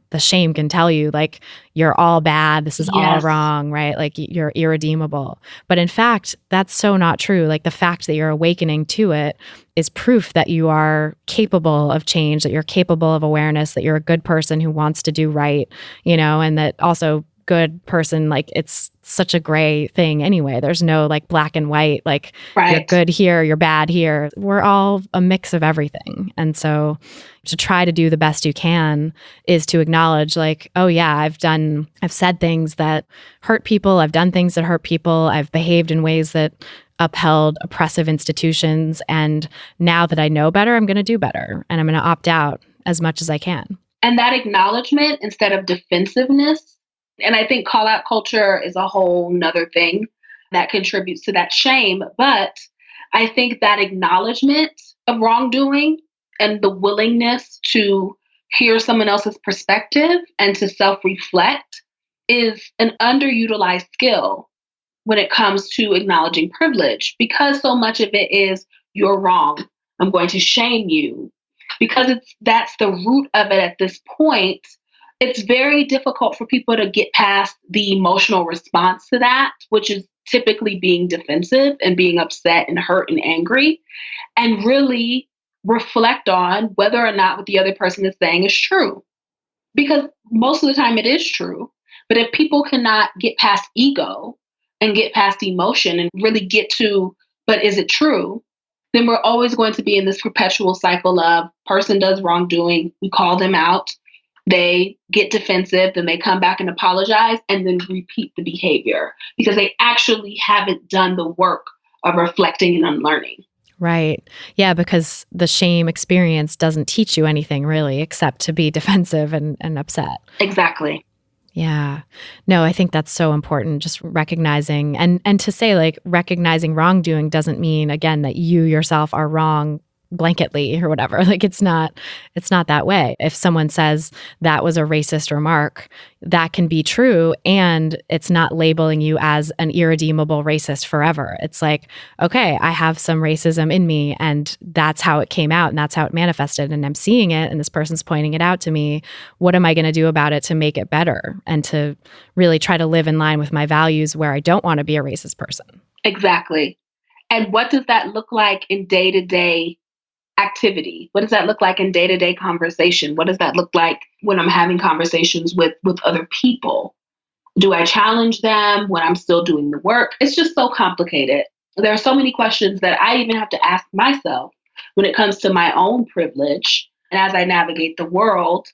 the shame can tell you like, you're all bad, this is all wrong, right? Like you're irredeemable. But in fact, that's so not true. Like the fact that you're awakening to it is proof that you are capable of change, that you're capable of awareness, that you're a good person who wants to do right, you know, and that also good person, like it's such a gray thing anyway. There's no like black and white, like you're good here, you're bad here. We're all a mix of everything. And so to try to do the best you can is to acknowledge like, oh yeah, I've said things that hurt people. I've done things that hurt people. I've behaved in ways that upheld oppressive institutions. And now that I know better, I'm going to do better. And I'm going to opt out as much as I can. And that acknowledgement instead of defensiveness. And I think call out culture is a whole nother thing that contributes to that shame. But I think that acknowledgement of wrongdoing and the willingness to hear someone else's perspective and to self-reflect is an underutilized skill when it comes to acknowledging privilege, because so much of it is, you're wrong, I'm going to shame you, because that's the root of it at this point. It's very difficult for people to get past the emotional response to that, which is typically being defensive and being upset and hurt and angry, and really reflect on whether or not what the other person is saying is true. Because most of the time it is true. But if people cannot get past ego and get past emotion and really get to, but is it true? Then we're always going to be in this perpetual cycle of person does wrongdoing, we call them out, they get defensive, then they come back and apologize and then repeat the behavior because they actually haven't done the work of reflecting and unlearning. Right. Yeah, because the shame experience doesn't teach you anything really except to be defensive and upset. Exactly. Yeah. No, I think that's so important, just recognizing and to say like recognizing wrongdoing doesn't mean, again, that you yourself are wrong blanketly or whatever. Like it's not that way. If someone says that was a racist remark, that can be true and it's not labeling you as an irredeemable racist forever. It's like, okay, I have some racism in me and that's how it came out and that's how it manifested and I'm seeing it and this person's pointing it out to me. What am I going to do about it to make it better and to really try to live in line with my values where I don't want to be a racist person? Exactly. And what does that look like in day-to-day activity? What does that look like in day-to-day conversation? What does that look like when I'm having conversations with other people? Do I challenge them when I'm still doing the work? It's just so complicated. There are so many questions that I even have to ask myself when it comes to my own privilege and as I navigate the world.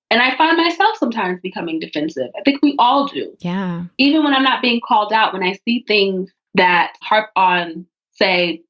And I find myself sometimes becoming defensive. I think we all do. Yeah. Even when I'm not being called out, when I see things that harp on, say,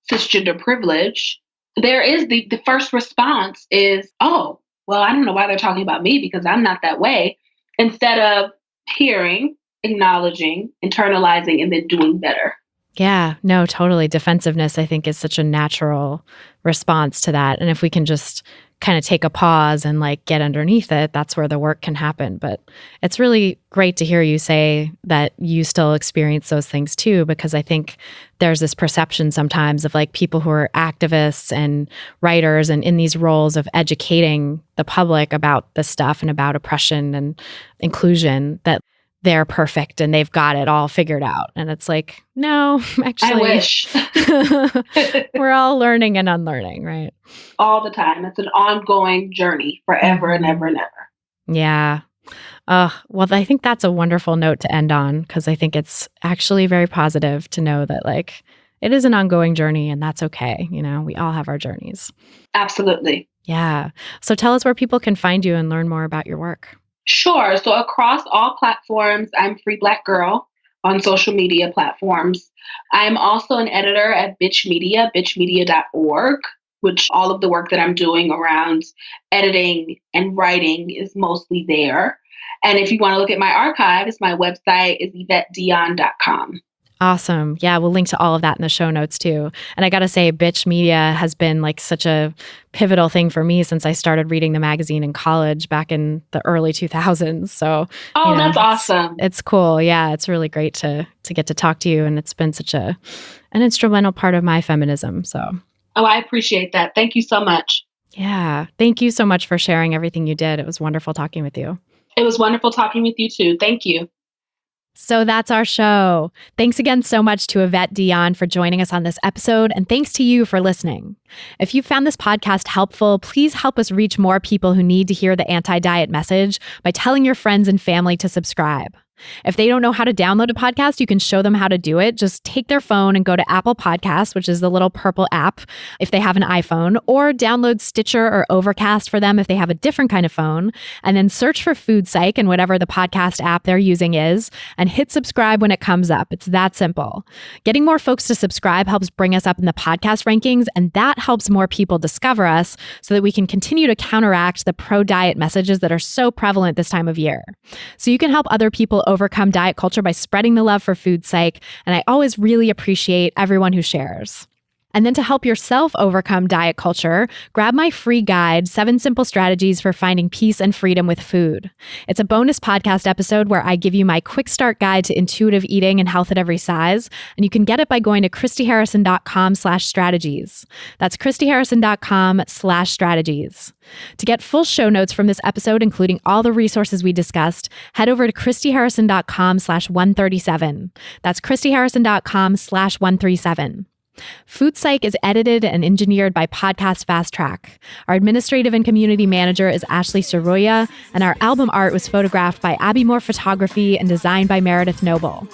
cisgender privilege, there is the first response is, oh, well, I don't know why they're talking about me because I'm not that way. Instead of hearing, acknowledging, internalizing, and then doing better. Yeah, no, totally. Defensiveness, I think, is such a natural response to that. And if we can just kind of take a pause and like get underneath it, that's where the work can happen. But it's really great to hear you say that you still experience those things too, because I think there's this perception sometimes of like people who are activists and writers and in these roles of educating the public about this stuff and about oppression and inclusion that they're perfect and they've got it all figured out. And it's like, no, actually, I wish. We're all learning and unlearning, right? All the time. It's an ongoing journey forever and ever and ever. Yeah. Well, I think that's a wonderful note to end on because I think it's actually very positive to know that like it is an ongoing journey and that's okay. You know, we all have our journeys. Absolutely. Yeah. So tell us where people can find you and learn more about your work. Sure. So across all platforms, I'm Free Black Girl on social media platforms. I'm also an editor at Bitch Media, bitchmedia.org, which all of the work that I'm doing around editing and writing is mostly there. And if you want to look at my archives, my website is EvetteDionne.com. Awesome. Yeah, we'll link to all of that in the show notes too. And I got to say, Bitch Media has been like such a pivotal thing for me since I started reading the magazine in college back in the early 2000s. So, that's awesome. It's cool. Yeah, it's really great to get to talk to you. And it's been such an instrumental part of my feminism. So, I appreciate that. Thank you so much. Yeah. Thank you so much for sharing everything you did. It was wonderful talking with you. It was wonderful talking with you too. Thank you. So that's our show. Thanks again so much to Evette Dionne for joining us on this episode, and thanks to you for listening. If you found this podcast helpful, please help us reach more people who need to hear the anti-diet message by telling your friends and family to subscribe. If they don't know how to download a podcast, you can show them how to do it. Just take their phone and go to Apple Podcasts, which is the little purple app if they have an iPhone, or download Stitcher or Overcast for them if they have a different kind of phone, and then search for Food Psych in whatever the podcast app they're using is, and hit subscribe when it comes up. It's that simple. Getting more folks to subscribe helps bring us up in the podcast rankings, and that helps more people discover us so that we can continue to counteract the pro-diet messages that are so prevalent this time of year. So you can help other people overcome diet culture by spreading the love for Food Psych, and I always really appreciate everyone who shares. And then to help yourself overcome diet culture, grab my free guide, 7 Simple Strategies for Finding Peace and Freedom with Food. It's a bonus podcast episode where I give you my quick start guide to intuitive eating and health at every size. And you can get it by going to christyharrison.com/strategies. That's christyharrison.com/strategies. To get full show notes from this episode, including all the resources we discussed, head over to christyharrison.com/137. That's christyharrison.com/137. Food Psych is edited and engineered by Podcast Fast Track. Our administrative and community manager is Ashley Soroya, and our album art was photographed by Abby Moore Photography and designed by Meredith Noble.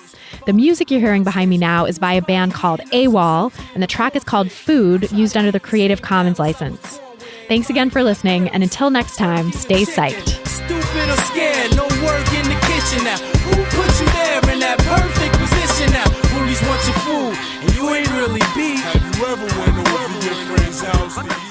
The music you're hearing behind me now is by a band called AWOL, and the track is called Food, used under the Creative Commons license. Thanks again for listening, and until next time, stay psyched. Stupid or scared, no work in the kitchen now. Who put you there in that perfect position now? Bullies want your food, and you ain't really beat. Have you ever went over your friend's house?